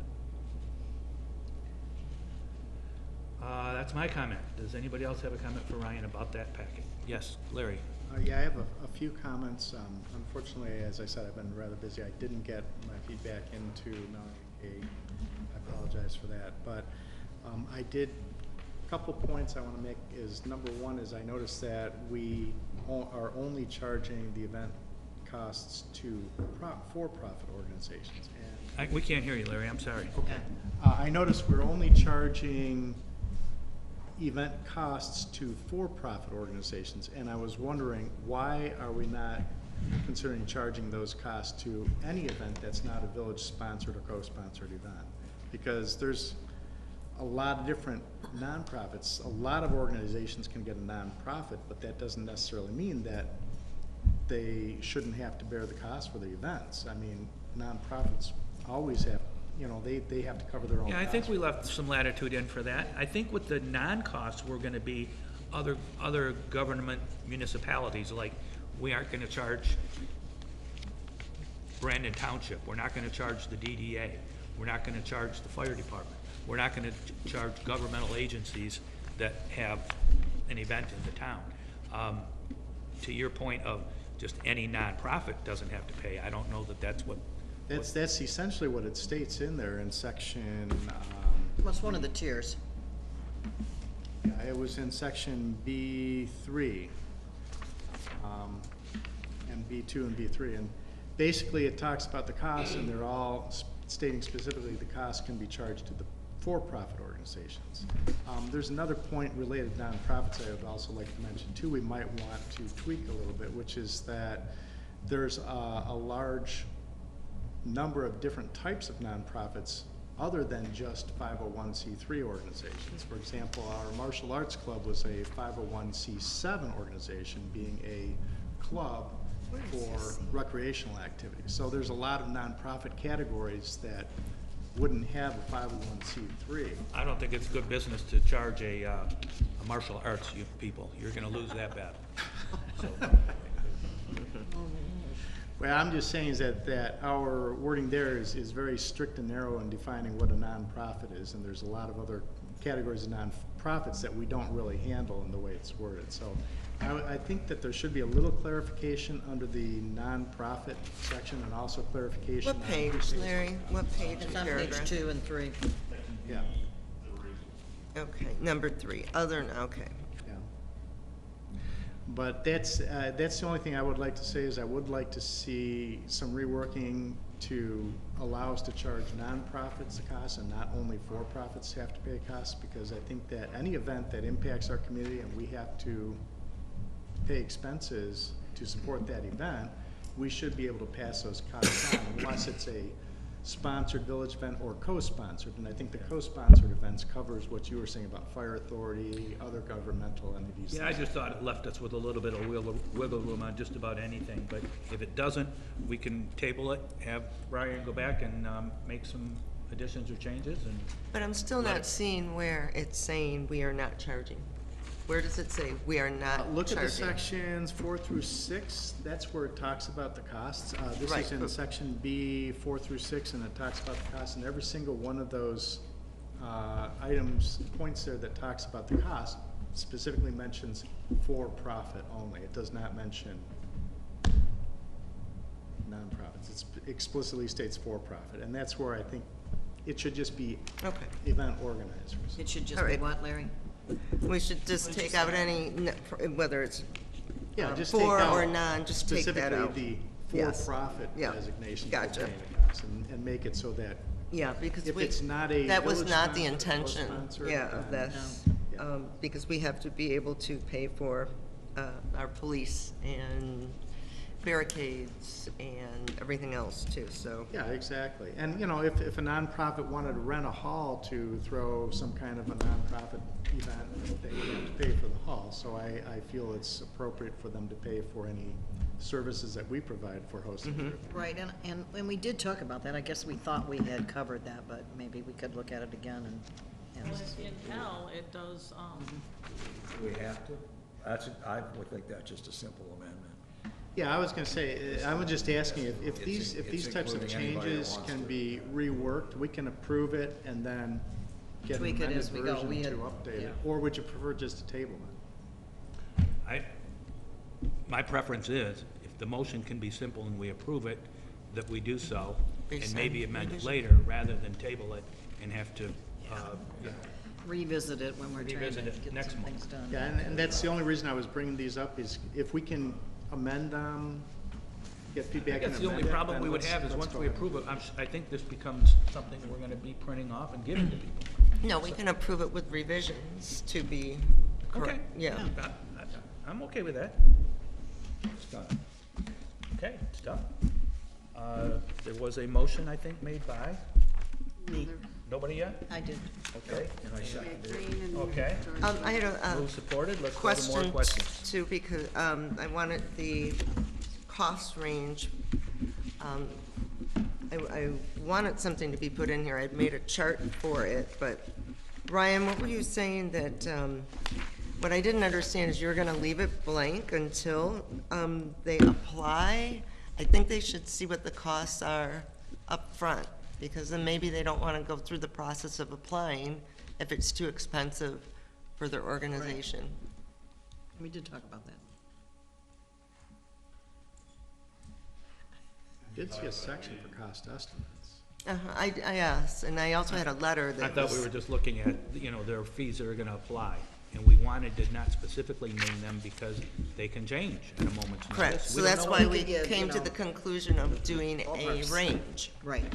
That's my comment. Does anybody else have a comment for Ryan about that packet? Yes, Larry. Yeah, I have a few comments. Unfortunately, as I said, I've been rather busy. I didn't get my feedback into Melanie. I apologize for that. But I did, a couple points I want to make is, number one is I noticed that we are only charging the event costs to for-profit organizations. And We can't hear you, Larry. I'm sorry. okay. I noticed we're only charging event costs to for-profit organizations, and I was wondering, why are we not considering charging those costs to any event that's not a village-sponsored or co-sponsored event? Because there's a lot of different nonprofits. A lot of organizations can get a nonprofit, but that doesn't necessarily mean that they shouldn't have to bear the cost for the events. I mean, nonprofits always have, they have to cover their own Yeah, I costs. think we left some latitude in for that. I think with the non-costs, we're gonna be other government municipalities, like we aren't gonna charge Brandon Township, we're not gonna charge the DDA, we're not gonna charge the fire department, we're not gonna charge governmental agencies that have an event in the town. To your point of just any nonprofit doesn't have to pay, I don't know that that's what. That's essentially what it states in there in section, What's one of the tiers? yeah, it was in section B3, and B2 and B3, and basically it talks about the costs, and they're all stating specifically the costs can be charged to the for-profit organizations. There's another point related to nonprofits I would also like to mention too, we might want to tweak a little bit, which is that there's a large number of different types of nonprofits other than just 501c3 organizations. For example, our martial arts club was a 501c7 organization, being a club for recreational activities. So there's a lot of nonprofit categories that wouldn't have a 501c3. I don't think it's good business to charge a martial arts people. You're gonna lose that battle. So, Well, I'm just saying is that our wording there is very strict and narrow in defining what a nonprofit is, and there's a lot of other categories of nonprofits that we don't really handle in the way it's worded. So I think that there should be a little clarification under the nonprofit section, and also clarification. What page, Larry? What page It's and on page paragraph? 2 and 3. Yeah, Okay, number 3, okay. yeah. But that's the only thing I would like to say is I would like to see some reworking to allow us to charge nonprofits the costs and not only for-profits have to pay costs, because I think that any event that impacts our community and we have to pay expenses to support that event, we should be able to pass those costs on unless it's a sponsored village event or co-sponsored. And I think the co-sponsored events covers what you were saying about fire authority, other governmental entities. Yeah, I just thought it left us with a little bit of wiggle room on just about anything, but if it doesn't, we can table it, have Brian go back and make some additions or changes, and But I'm still not seeing where it's saying we are not charging. Where does it say we are not charging? Look at the sections 4 through 6, that's where it talks about the costs. This Right, is in but- section B, 4 through 6, and it talks about the costs, and every single one of those items, points there that talks about the cost, specifically mentions for-profit only. It does not mention nonprofits. It explicitly states for-profit, and that's where I think it should just be Okay. event organizers. It should just All be right. what, Larry? We should just take out any, whether it's Yeah, just take for out or non, just take that out. Specifically the Yes. for-profit Yeah. designation for Gotcha. paying the costs, and make it so that Yeah, because if we, it's not a that was village not the sponsor or intention, co-sponsored, yeah, of then- this. Yeah. Because we have to be able to pay for our police and barricades and everything else too, so. Yeah, exactly. And, you know, if a nonprofit wanted to rent a hall to throw some kind of a nonprofit event, they would have to pay for the hall. So I feel it's appropriate for them to pay for any services that we provide for hosting the event. Right, and when we did talk about that, I guess we thought we had covered that, but maybe we could look at it again and. Well, in L, it does, Do we have to? I would think that's just a simple amendment. Yeah, I was gonna say, I was just asking if It's these types of including anybody that changes wants can to. be reworked, we can approve it and then get an Tweak it amended as we go. version We to had- update yeah. it. Or would you prefer just to table it? my preference is, if the motion can be simple and we approve it, that we do so, and Based maybe on amend it revision. later, rather than table it and have to, you know, Revisit it when we're trying to Revisit it get next some month. things done. Yeah, and that's the only reason I was bringing these up, is if we can amend them, get feedback and That's the only amend it, problem then we would let's- have is let's once go we ahead. approve it, I think this becomes something we're gonna be printing off and giving to people. No, we can approve it with revisions to be Okay. correct, yeah. I'm okay with that. It's done. Okay, it's done. There was a motion, I think, made by, Me, nobody yet? I did. Okay, And I seconded it. Green and okay. George. I had a Move supported, let's go to more question questions. too, because I wanted the cost range. I wanted something to be put in here. I'd made a chart for it, but Ryan, what were you saying that, what I didn't understand is you're gonna leave it blank until they apply? I think they should see what the costs are up front, because then maybe they don't wanna go through the process of applying if it's too expensive for their organization. We did talk about that. Did see a section for cost estimates. Yes, and I also had a letter I that thought we was, were just looking at, you know, their fees that are gonna apply. And we wanted to not specifically name them because they can change at a moment's notice. correct, so We don't that's know why what- we give, came you to know, the conclusion of doing a ballparks. range. Right.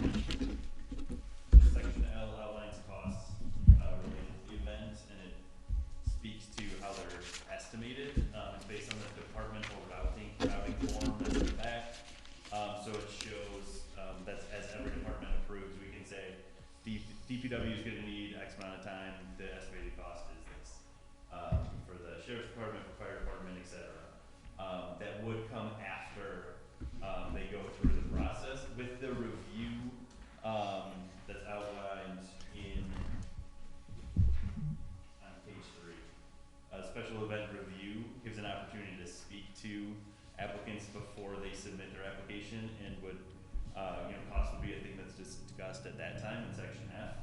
Section L outlines costs related to the event, and it speaks to how they're estimated. It's based on the departmental routing form that's in the back. So it shows that as every department approves, we can say DPW is gonna need X amount of time, the estimated cost is this. For the sheriff's department, for fire department, et cetera. That would come after they go through the process with the review that's outlined on page 3. A special event review gives an opportunity to speak to applicants before they submit their application, and would, cost would be a thing that's discussed at that time in section F.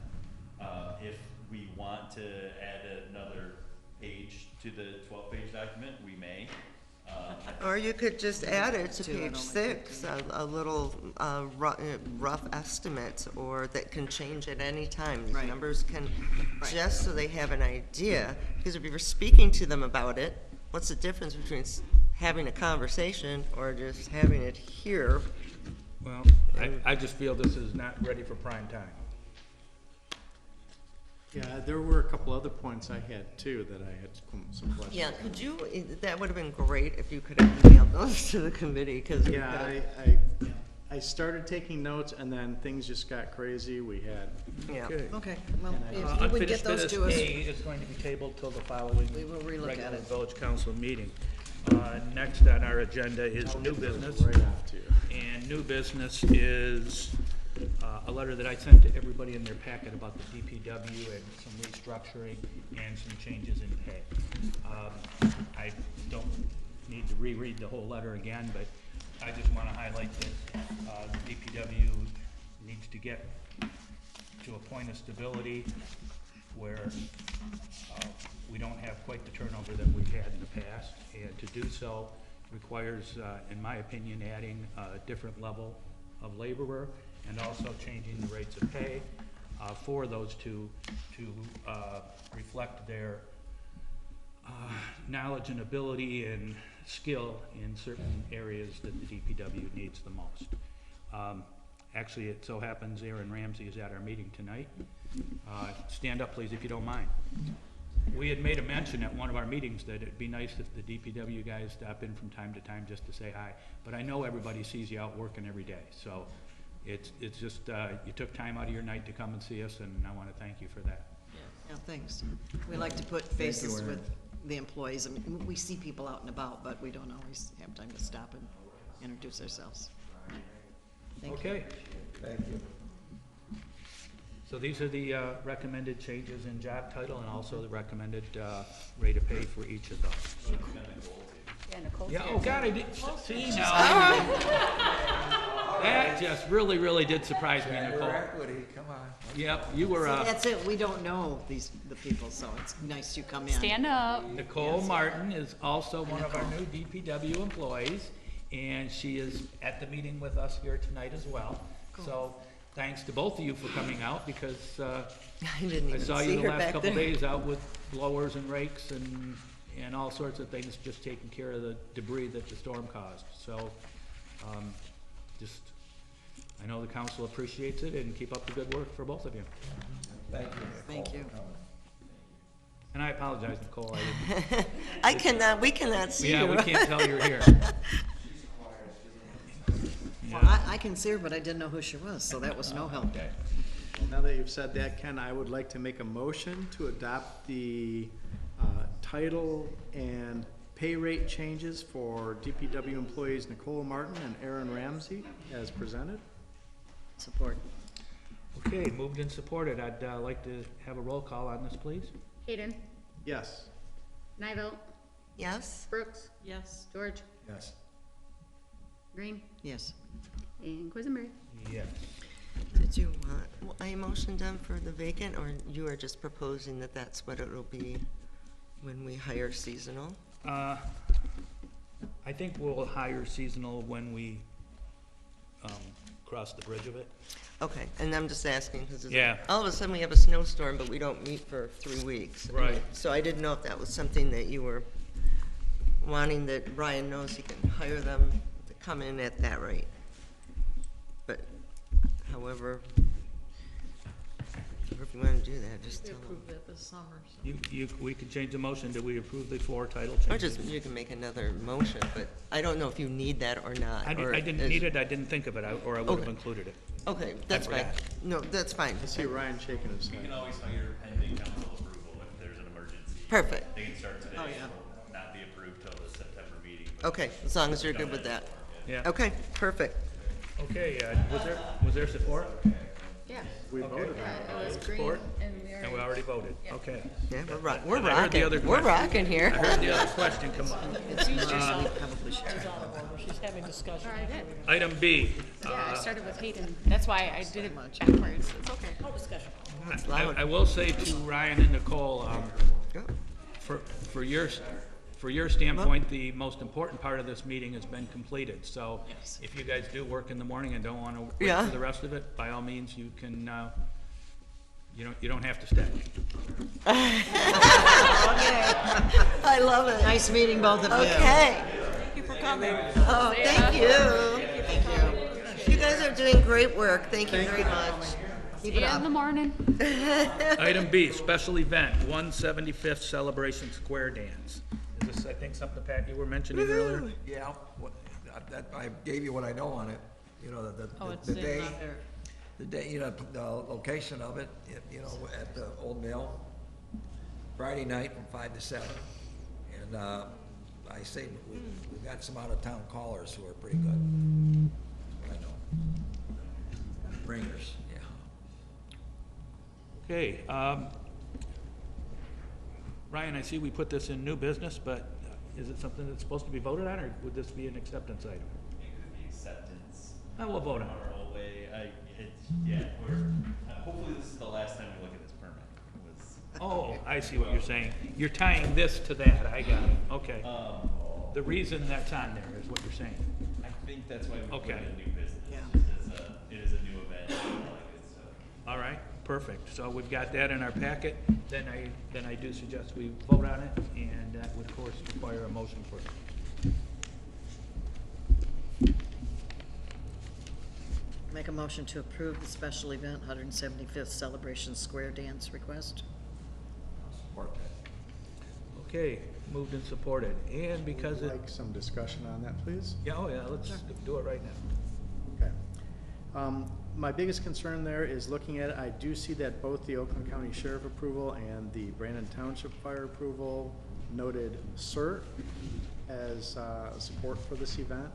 If we want to add another page to the 12-page document, we may. Or you could just add it to Two, I page don't like 6, a little rough estimate, or that can change at any time. These Right. numbers can, Right. just so they have an idea, because if you're speaking to them about it, what's the difference between having a conversation or just having it here? Well, I just feel this is not ready for prime time. Yeah, there were a couple other points I had too that I had some questions. Yeah, could you, that would have been great if you could have emailed those to the committee, because. Yeah, I started taking notes and then things just got crazy. We had, Yeah. Okay, well, And I- if you would get Unfinished those to business us, A is going to be tabled till the following we will relook at regular it. village council meeting. Next on our agenda is new business. right after you. And new business is a letter that I sent to everybody in their packet about the DPW and some restructuring and some changes in pay. I don't need to reread the whole letter again, but I just want to highlight that the DPW needs to get to a point of stability where we don't have quite the turnover that we've had in the past. And to do so requires, in my opinion, adding a different level of laborer and also changing the rates of pay for those two to reflect their knowledge and ability and skill in certain areas that the DPW needs the most. Actually, it so happens Aaron Ramsey is at our meeting tonight. Stand up, please, if you don't mind. We had made a mention at one of our meetings that it'd be nice if the DPW guys stop in from time to time just to say hi. But I know everybody sees you out working every day, so it's just, you took time out of your night to come and see us, and I want to thank you for that. Yeah, thanks. We like to put faces with the employees. I mean, we see people out and about, but we don't always have time to stop and introduce ourselves. Thank you. Okay. Thank you. So these are the recommended changes in job title and also the recommended rate of pay for each of those. Yeah, Nicole. Yeah, oh God, I did, see now. That just really did surprise me, Nicole. Equity, come on. Yep, you were, See, that's it. We don't know the people, so it's nice you come in. Stand up. Nicole Martin is also one of our new DPW employees, and she is at the meeting with us here tonight as well. So, thanks to both of you for coming out, because I didn't I even saw you see the her last back couple there. days out with blowers and rakes and all sorts of things, just taking care of the debris that the storm caused. So, just, I know the council appreciates it, and keep up the good work for both of you. Thank you. Thank you. And I apologize, Nicole, I didn't, We cannot see you. yeah, we can't tell you're here. Well, I can see her, but I didn't know who she was, so that was no help. Now that you've said that, Ken, I would like to make a motion to adopt the title and pay rate changes for DPW employees Nicole Martin and Aaron Ramsey as presented. Support. Okay, moved and supported. I'd like to have a roll call on this, please. Hayden, Yes. Nivell, Yes? Brooks, Yes, George, Yes. Green, Yes. and Quisenberry. Yes. Did you want a motion done for the vacant, or you are just proposing that that's what it'll be when we hire seasonal? I think we'll hire seasonal when we cross the bridge of it. Okay, and I'm just asking, because Yeah. all of a sudden we have a snowstorm, but we don't meet for 3 weeks. Right. So I didn't know if that was something that you were wanting, that Brian knows he can hire them to come in at that rate. But however, if you want to do that, just we tell them. approved that this summer, so. We can change the motion. Do we approve the 4 title Or changes? just, you can make another motion, but I don't know if you need that or not. I or didn't is- need it, I didn't think of it, or I would have Okay. included it. Okay, that's fine. forgot. No, that's fine. I see Ryan shaking his You can head. always hire pending council approval if there's an emergency. Perfect. They can start today, Oh, yeah. will not be approved till the September meeting. Okay, as long as you're good with that. Yeah. Okay, perfect. Okay, was there support? Yeah. We voted on it. It was Green, Support? and we And we already voted, okay. Yeah, we're And I heard the rocking. other We're question. rocking here. I heard the other question come up. It's easier, so we probably should. She's out of order, she's having discussion. I did. Item B. Yeah, I started with Hayden. That's why I did it backwards. It's okay. No discussion. It's loud. I will say to Ryan and Nicole, Go. for your standpoint, the most important part of this meeting has been completed. So if you guys do work in the morning and don't want to wait Yeah. for the rest of it, by all means, you can, you don't have to stay. I love it. Nice meeting both of you. Okay. Thank you for coming. Oh, thank you. You guys are doing great work. Thank you very much. See you in the morning. Item B, special event, 175th Celebration Square Dance. Is this, I think, something, Pat, you were mentioning earlier? Yeah, I gave you what I know on it, you know, Oh, it's the in day, there. the day, you know, the location of it, you know, at the Old Mill, Friday night from 5 to 7. And, I say, we've got some out-of-town callers who are pretty good. That's what I know. Bringers, yeah. Okay, Ryan, I see we put this in new business, but is it something that's supposed to be voted on, or would this be an acceptance item? It could be acceptance. We'll vote on it. Our whole way, hopefully this is the last time we look at this permit. It was, Oh, I see what you're saying. You're tying this to that, I got it, okay. The reason that's on there is what you're saying. I think that's why we put Okay. it in new business. Yeah. It is a new event, and all that good stuff. All right, perfect. So we've got that in our packet. Then I do suggest we vote on it, and that would, of course, require a motion for it. Make a motion to approve the special event, 175th Celebration Square Dance request. Support that. Okay, moved and supported. And because Would it, like some discussion on that, please? yeah, oh yeah, let's do it right now. Okay. My biggest concern there is looking at it, I do see that both the Oakland County Sheriff approval and the Brandon Township Fire approval noted CERT as support for this event.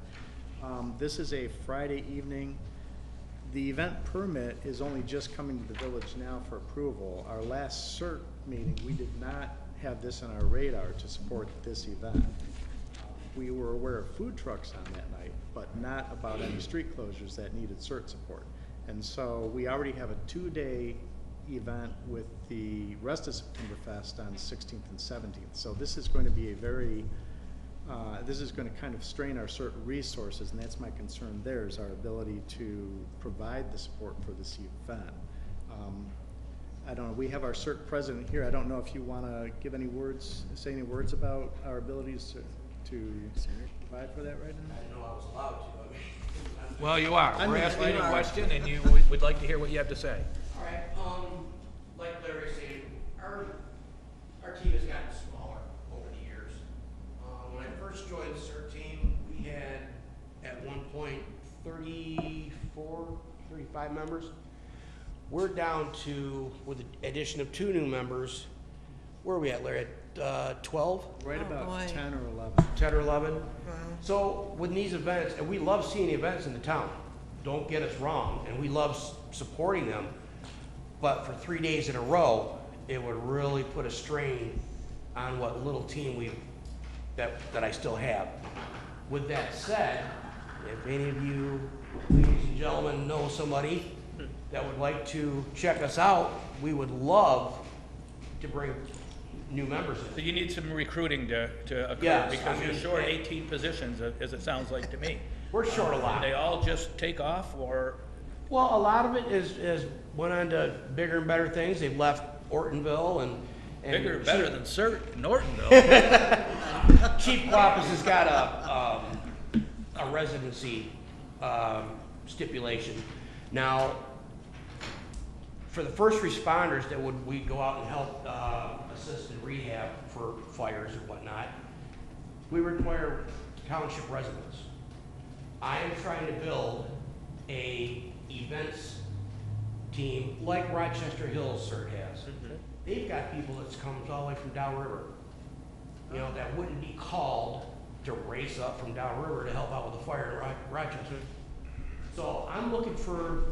This is a Friday evening. The event permit is only just coming to the village now for approval. Our last CERT meeting, we did not have this on our radar to support this event. We were aware of food trucks on that night, but not about any street closures that needed CERT support. And so we already have a 2-day event with the rest of Septemberfest on 16th and 17th. So this is going to be a very, this is going to kind of strain our CERT resources, and that's my concern there, is our ability to provide the support for this event. I don't know, we have our CERT president here. I don't know if you want to give any words, say any words about our abilities to provide for that right now? I didn't know I was allowed to. I mean, Well, you are. I We're mean, asking you you a are. question, and you would like to hear what you have to say. all right, like Larry said, our team has gotten smaller over the years. When I first joined the CERT team, we had at one point 34, 35 members. We're down to, with the addition of 2 new members, where are we at, Larry? At 12? Right Oh, about boy. 10 or 11. 10 or 11. So with these events, and we love seeing events in the town, don't get us wrong, and we love supporting them, but for 3 days in a row, it would really put a strain on what little team that I still have. With that said, if any of you, ladies and gentlemen, know somebody that would like to check us out, we would love to bring new members So in. you need some recruiting to occur, Yes, because I you're mean, short 18 positions, as it sounds like to me. We're short a Do lot. they all just take off, or? Well, a lot of it is went on to bigger and better things. They've left Ortonville and Bigger, better than CERT, Nortonville. Chief Wampus has got a residency stipulation. Now, for the first responders that we go out and help assist in rehab for fires and whatnot, we require township residents. I am trying to build a events team like Rochester Hills CERT has. They've got people that comes all the way from downriver, you know, that wouldn't be called to race up from downriver to help out with the fire in Rochester. So I'm looking for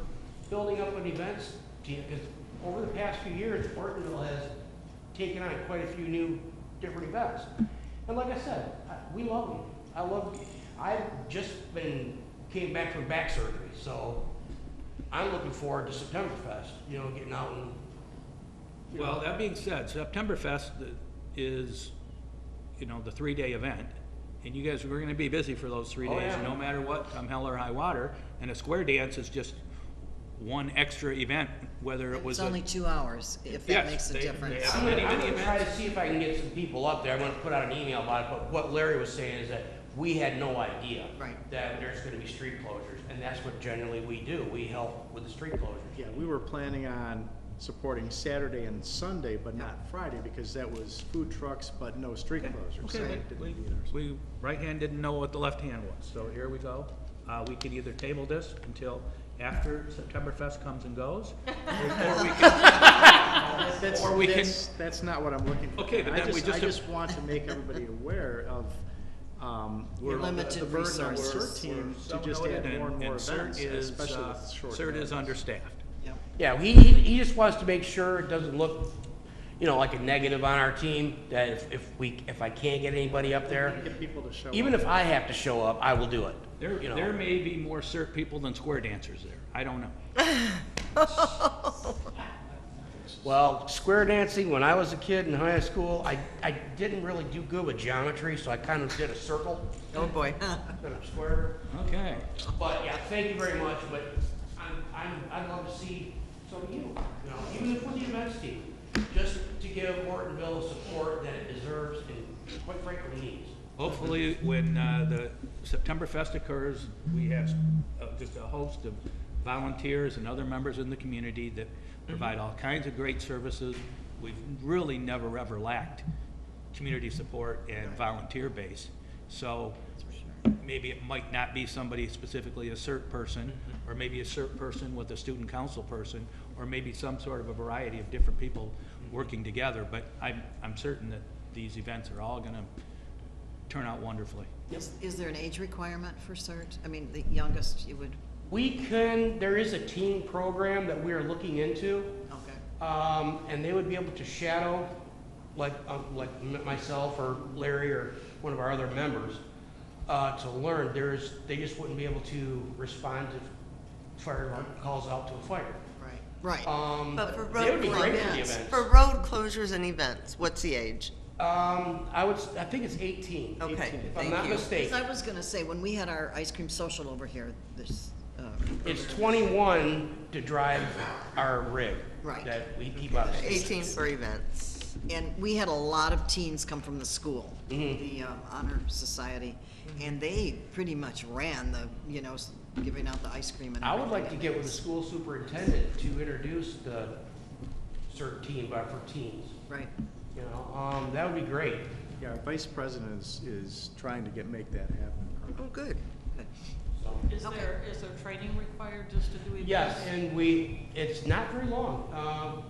building up an events team, because over the past few years, Ortonville has taken on quite a few new different events. And like I said, we love them. I've just came back from back surgery, so I'm looking forward to Septemberfest, you know, getting out and. Well, that being said, Septemberfest is, you know, the 3-day event, and you guys, we're gonna be busy for those 3 Oh, days, yeah. no matter what, come hell or high water, and a square dance is just one extra event, whether it was It's a. only 2 hours, if Yes, that makes a they difference. have I'm many gonna try events. to see if I can get some people up there. I'm gonna put out an email about it, but what Larry was saying is that we had no idea. Right. That there's gonna be street closures, and that's what generally we do, we help with the street closures. Yeah, we were planning on supporting Saturday and Sunday, but not Friday, because that was food trucks, but no street closures. so Okay, it didn't we, meet our- we, right hand didn't know what the left hand was, so here we go. We can either table this until after Septemberfest comes and goes, or we can, or we can, That's not what I'm looking for. Okay, but then we I just- just want to make everybody aware of, we're Limited the burden on resources. CERT team so to just noted, add more and more CERT events, is, especially with short CERT is notice. understaffed. Yep. Yeah, he just wants to make sure it doesn't look, you know, like a negative on our team, that if I can't get anybody up there, Get people to show up. even if I have to show up, I will do it. You know. There may be more CERT people than square dancers there, I don't know. Well, square dancing, when I was a kid in high school, I didn't really do good with geometry, so I kind of did a circle Oh, boy. instead of square. Okay. But yeah, thank you very much, but I'd love to see some of you, you know, even if we're the events team, just to give Ortonville the support that it deserves and quite frankly needs. Hopefully, when the Septemberfest occurs, we have just a host of volunteers and other members in the community that provide all kinds of great services. We've really never, ever lacked community support and volunteer base. So maybe it might not be somebody specifically a CERT person, or maybe a CERT person with a student council person, or maybe some sort of a variety of different people working together. But I'm certain that these events are all gonna turn out wonderfully. Is there an age requirement for CERT? I mean, the youngest you would, There is a teen program that we are looking into. okay. And they would be able to shadow, like myself or Larry or one of our other members, to learn. They just wouldn't be able to respond to fire calls out to a fire. Right. But for They would road be great for the closures, events. for road closures and events, what's the age? I think it's 18. Okay, If I'm thank not you. mistaken. I was gonna say, when we had our ice cream social over here, this, It's 21 to drive our rig. Right. That we keep out of state. 18 for events. and we had a lot of teens come from the school, the Honor Society, and they pretty much ran the, giving out the ice cream and I everything. would like to get with the school superintendent to introduce the CERT team, but for teens. Right. You know, that would be great. Yeah, our vice president is trying to make that happen. Oh, good. Is there training required just to do events? Yes, and it's not very long.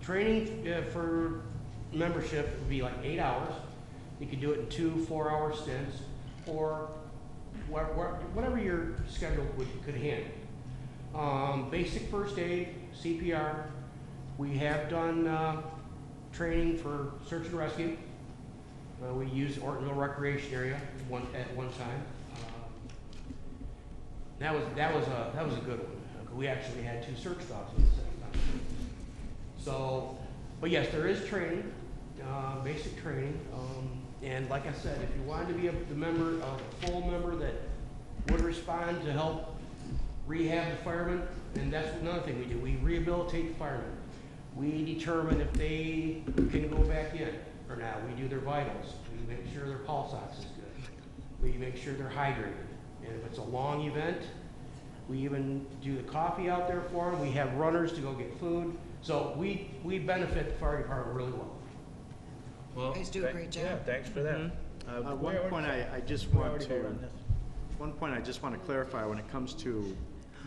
Training for membership would be like 8 hours. You could do it in 2 4-hour stints, or whatever your schedule could handle. Basic first aid, CPR. We have done training for search and rescue. We used Ortonville Recreation Area at one time. That was a good one. We actually had 2 search dogs at the same time. So, but yes, there is training, basic training. And like I said, if you wanted to be a full member that would respond to help rehab the firemen, and that's another thing we do. We rehabilitate the firemen. We determine if they can go back in or not. We do their vitals. We make sure their pulse ox is good. We make sure they're hydrated. And if it's a long event, we even do the coffee out there for them. We have runners to go get food. So we benefit the fire department really well. Well, You guys do a great job. Yeah, thanks for that. One point I just want to clarify when it comes to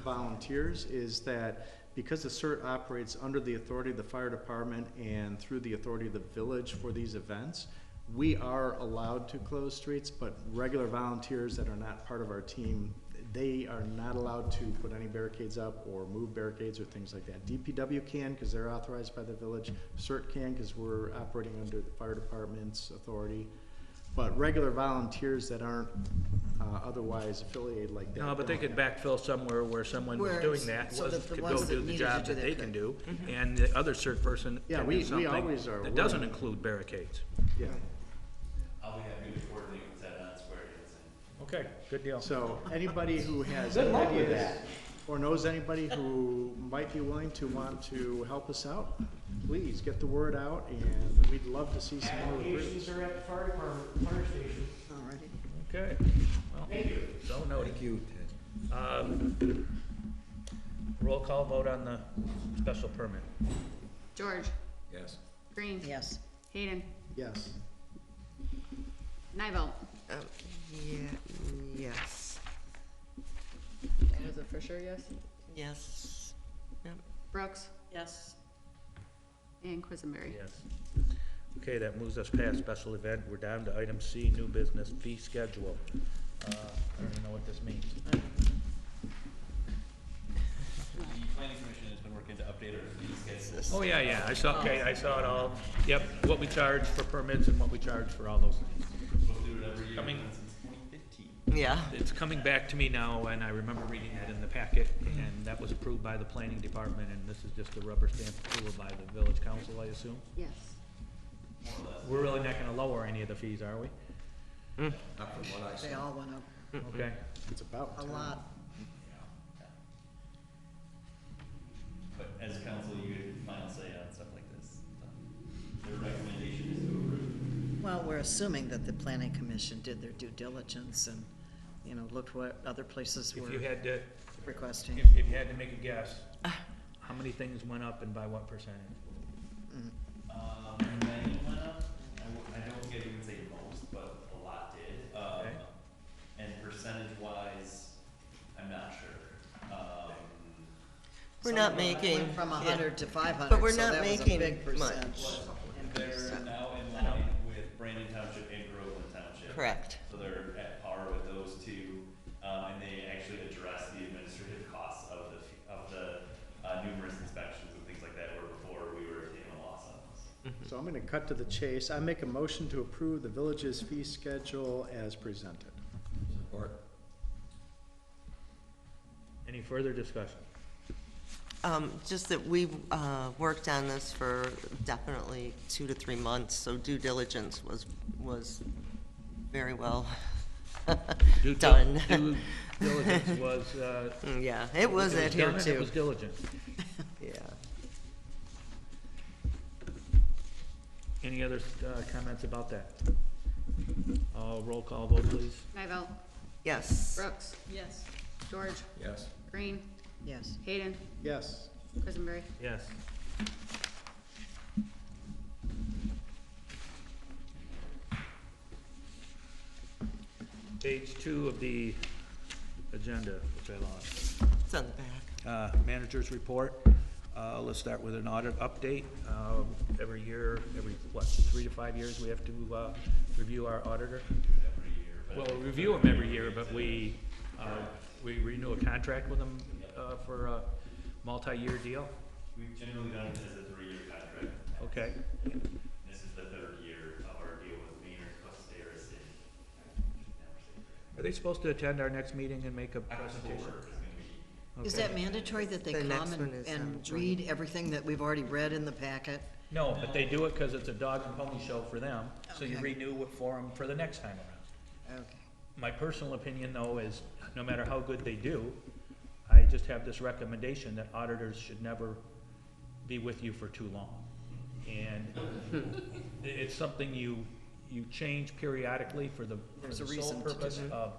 volunteers is that because the CERT operates under the authority of the fire department and through the authority of the village for these events, we are allowed to close streets, but regular volunteers that are not part of our team, they are not allowed to put any barricades up or move barricades or things like that. DPW can because they're authorized by the village. CERT can because we're operating under the fire department's authority. But regular volunteers that aren't otherwise affiliated like that. No, but they could backfill somewhere where someone Where doing that so that the could ones go that do the needed to job do that that they could. can do, and the other CERT person Yeah, can we do something always are that doesn't willing. include barricades. Yeah. I'll be happy to coordinate with that on square dancing. Okay, good deal. So anybody who has Good luck with ideas that. or knows anybody who might be willing to want to help us out, please get the word out, and we'd love to see some more Applications recruits. are at the fire department, fire station. Alrighty. Okay. Well, so noted. Thank you, Ted. Roll call vote on the special permit. George, Yes. Green. Yes. Hayden, Yes. Nivell. Yeah, yes. Was it for sure, yes? Yes. Yep. Brooks Yes. and Quisenberry. Yes. Okay, that moves us past special event. We're down to item C, new business fee schedule. I don't even know what this means. The planning commission has been working to update our fee schedule. Oh, yeah, I saw it all. Yep, what we charge for permits and what we charge for all those things. We'll do it every year Coming- since 2015. Yeah. It's coming back to me now, and I remember reading that in the packet, and that was approved by the planning department, and this is just a rubber stamp approval by the village council, I assume? Yes. We're really not gonna lower any of the fees, are we? Not from what I They saw. all went up Okay. It's about a time. lot. But as council, you get final say on stuff like this. Their recommendation is to approve. Well, we're assuming that the planning commission did their due diligence and, you know, looked what other places If were you had to, requesting. if you had to make a guess, how many things went up and by what percentage? Many went up. I don't think I can say most, but a lot did. Okay. And percentage wise, I'm not sure. We're Some not of them making. went from yeah. 100 to 500, But we're so not that was a making big percent much. increase. They're now in line with Brandon Township and Groveland Township. Correct. So they're at par with those two, and they actually address the administrative costs of the numerous inspections and things like that, where before we were taking a loss on those. So I'm gonna cut to the chase. I make a motion to approve the village's fee schedule as presented. Support. Any further discussion? Just that we've, worked on this for definitely 2 to 3 months, so due diligence was very well done. Due diligence was, Yeah, it was it at here done and It too. was diligent. Yeah. Any other, comments about that? Roll call vote, please. Nivell, Yes. Brooks, Yes. George, Yes. Green, Yes. Hayden, Yes. Quisenberry. Yes. Page 2 of the agenda, which I lost. It's on the back. Manager's report. Let's start with an audit update. Every year, every, 3 to 5 years, we have to review our auditor? Well, we review them every year, but we renew a contract with them for a multi-year deal? We've generally done it as a 3-year contract. Okay. This is the 3rd year of our deal with Maynard Costeras in, Are they supposed to attend our next meeting and make a presentation? October is gonna be. Is that mandatory that they The come next and, one is, and joint. read everything that we've already read in the packet? No, but they do it because it's a dog and pony show for them, so you Okay. renew it for them for the next time around. Okay. My personal opinion, though, is no matter how good they do, I just have this recommendation that auditors should never be with you for too long. And it's something you change periodically for the There's a sole reason to do purpose it. of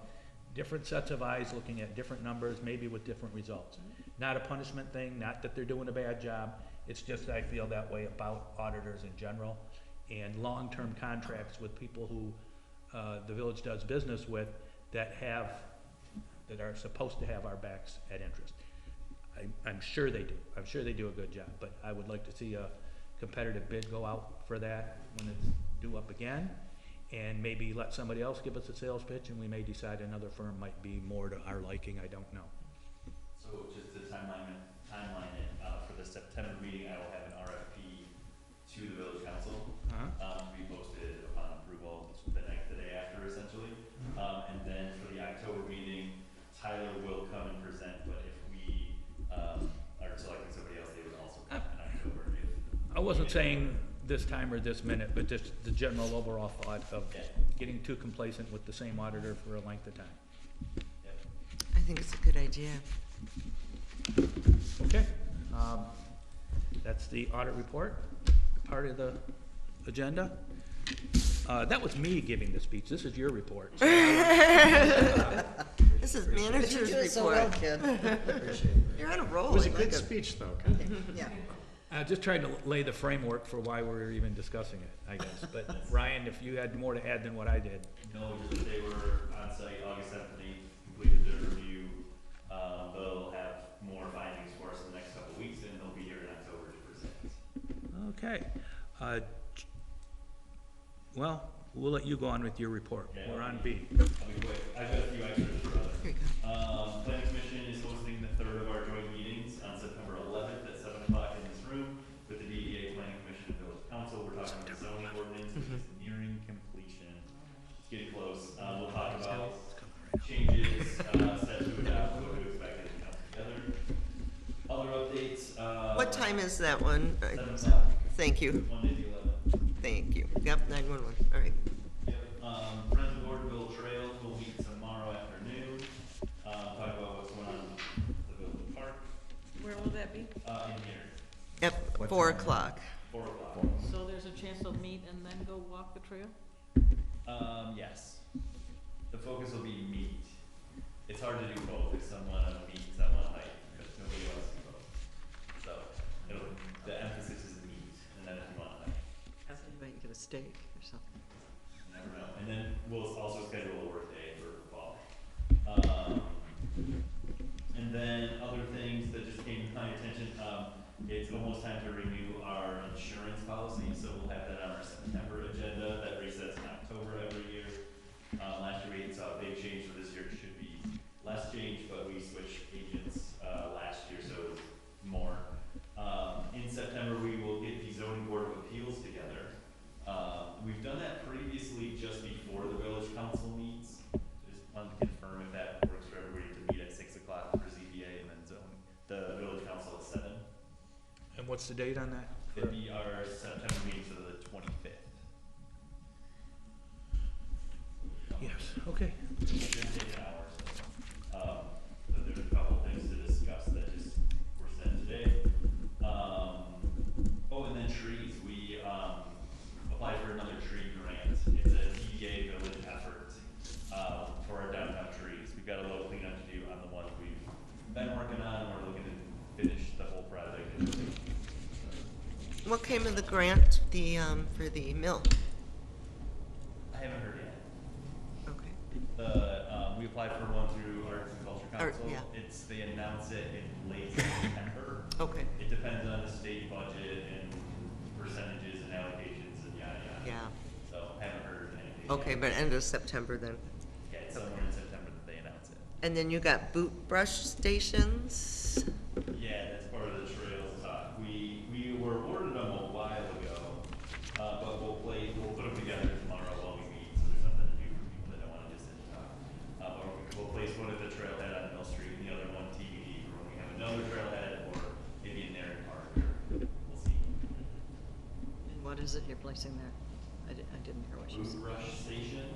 different sets of eyes looking at different numbers, maybe with different results. Not a punishment thing, not that they're doing a bad job, it's just I feel that way about auditors in general. And long-term contracts with people who the village does business with that are supposed to have our backs at interest. I'm sure they do. I'm sure they do a good job, but I would like to see a competitive bid go out for that when it's due up again. And maybe let somebody else give us a sales pitch and we may decide another firm might be more to our liking, I don't know. So just to timeline it, for the September meeting, I will have an RFP to the village council. To be posted upon approval the day after, essentially. And then for the October meeting, Tyler will come and present, but if we, are selecting somebody else, they would also come in October. I wasn't saying this time or this minute, but just the general overall thought of getting too complacent with the same auditor for a length of time. I think it's a good idea. Okay, that's the audit report, part of the agenda. That was me giving the speech. This is your report. This is manager's You did so well, report. kid. You're on a roll. It was a I like good it. speech, though, Ken. Yeah. Just trying to lay the framework for why we're even discussing it, I guess. But Ryan, if you had more to add than what I did. No, just that they were on site August 7th, and they completed their review. They'll have more findings for us in the next couple of weeks, and they'll be here in October to present. Okay. Well, we'll let you go on with your report. Yeah. We're on B. I'll be quick. I've got a few extras for others. Here you go. Planning Commission is hosting the third of our joint meetings on September 11th at 7 o'clock in this room with the DDA, Planning Commission, and Village Council. We're talking about the zoning ordinance, which is nearing completion. It's getting close. We'll talk about changes, steps to adopt, what to expect as it comes together. Other updates. What time is that one? 7 o'clock, Thank you, Monday the 11th. thank you. Yep, 911, all right. Yep, Friends of Ortonville Trail will meet tomorrow afternoon, talk about what's going on in the village park, Where will that be? in here, At What 4 time? o'clock. 4 o'clock. So there's a chance they'll meet and then go walk the trail? Yes, the focus will be meat. It's hard to do both, if someone on meat, someone on height, because nobody wants to do both. So, the emphasis is meat, and then if you want height. Anybody get a steak or something? Never know. And then we'll also schedule a work day for fall. And then other things that just came to my attention, it's almost time to renew our insurance policy, so we'll have that on our September agenda. That resets in October every year. Last year we saw a big change, for this year it should be less change, but we switched agents, last year, so it was more. In September, we will get the zoning board of appeals together. We've done that previously just before the village council meets. Just wanted to confirm if that works for everybody to meet at 6 o'clock for ZBA and then the village council at 7. And what's the date on that? It'd be our September meeting to the 25th. Yes, okay. It should take an hour, so, but there's a couple things to discuss that just were sent today. And then trees, we, applied for another tree grant. It's a DDA village effort, for our downtown trees. We've got a little cleanup to do on the ones we've been working on, and we're looking to finish the whole project. What came of the grant, for the mill? I haven't heard yet. Okay. We applied for one through Arts and Culture Art, Council. yeah. They announce it in late September. Okay, It depends on the state budget and percentages and allocations and yada yada. yeah. So haven't heard anything. Okay, yet. but end of September then. Yeah, it's somewhere in September that they announce it. And then you got boot brush stations? Yeah, that's part of the trails talk. We were awarded them a while ago, but we'll put them together tomorrow while we meet, so there's something to do for people that don't wanna just sit and talk. But we'll place one at the trailhead on Mill Street and the other one TBD for when we have another trailhead or maybe in Narren Park, or we'll see. And what is it you're placing there? I didn't hear what you Boot said. Rush Station.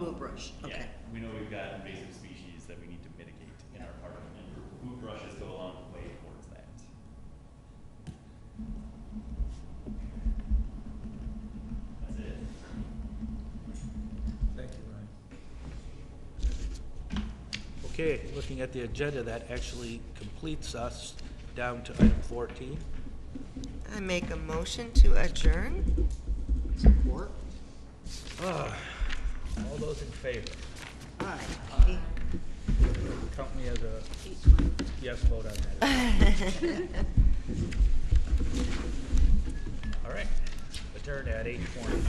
Boot brush, okay. Yeah, we know we've got invasive species that we need to mitigate in our park, and boot brushes go a long way towards that. That's it. Thank you, Ryan. Okay, looking at the agenda, that actually completes us down to item 14. I make a motion to adjourn? Support? All those in favor? Aye. Count me as a yes vote on that. All right, adjourn at 8:20.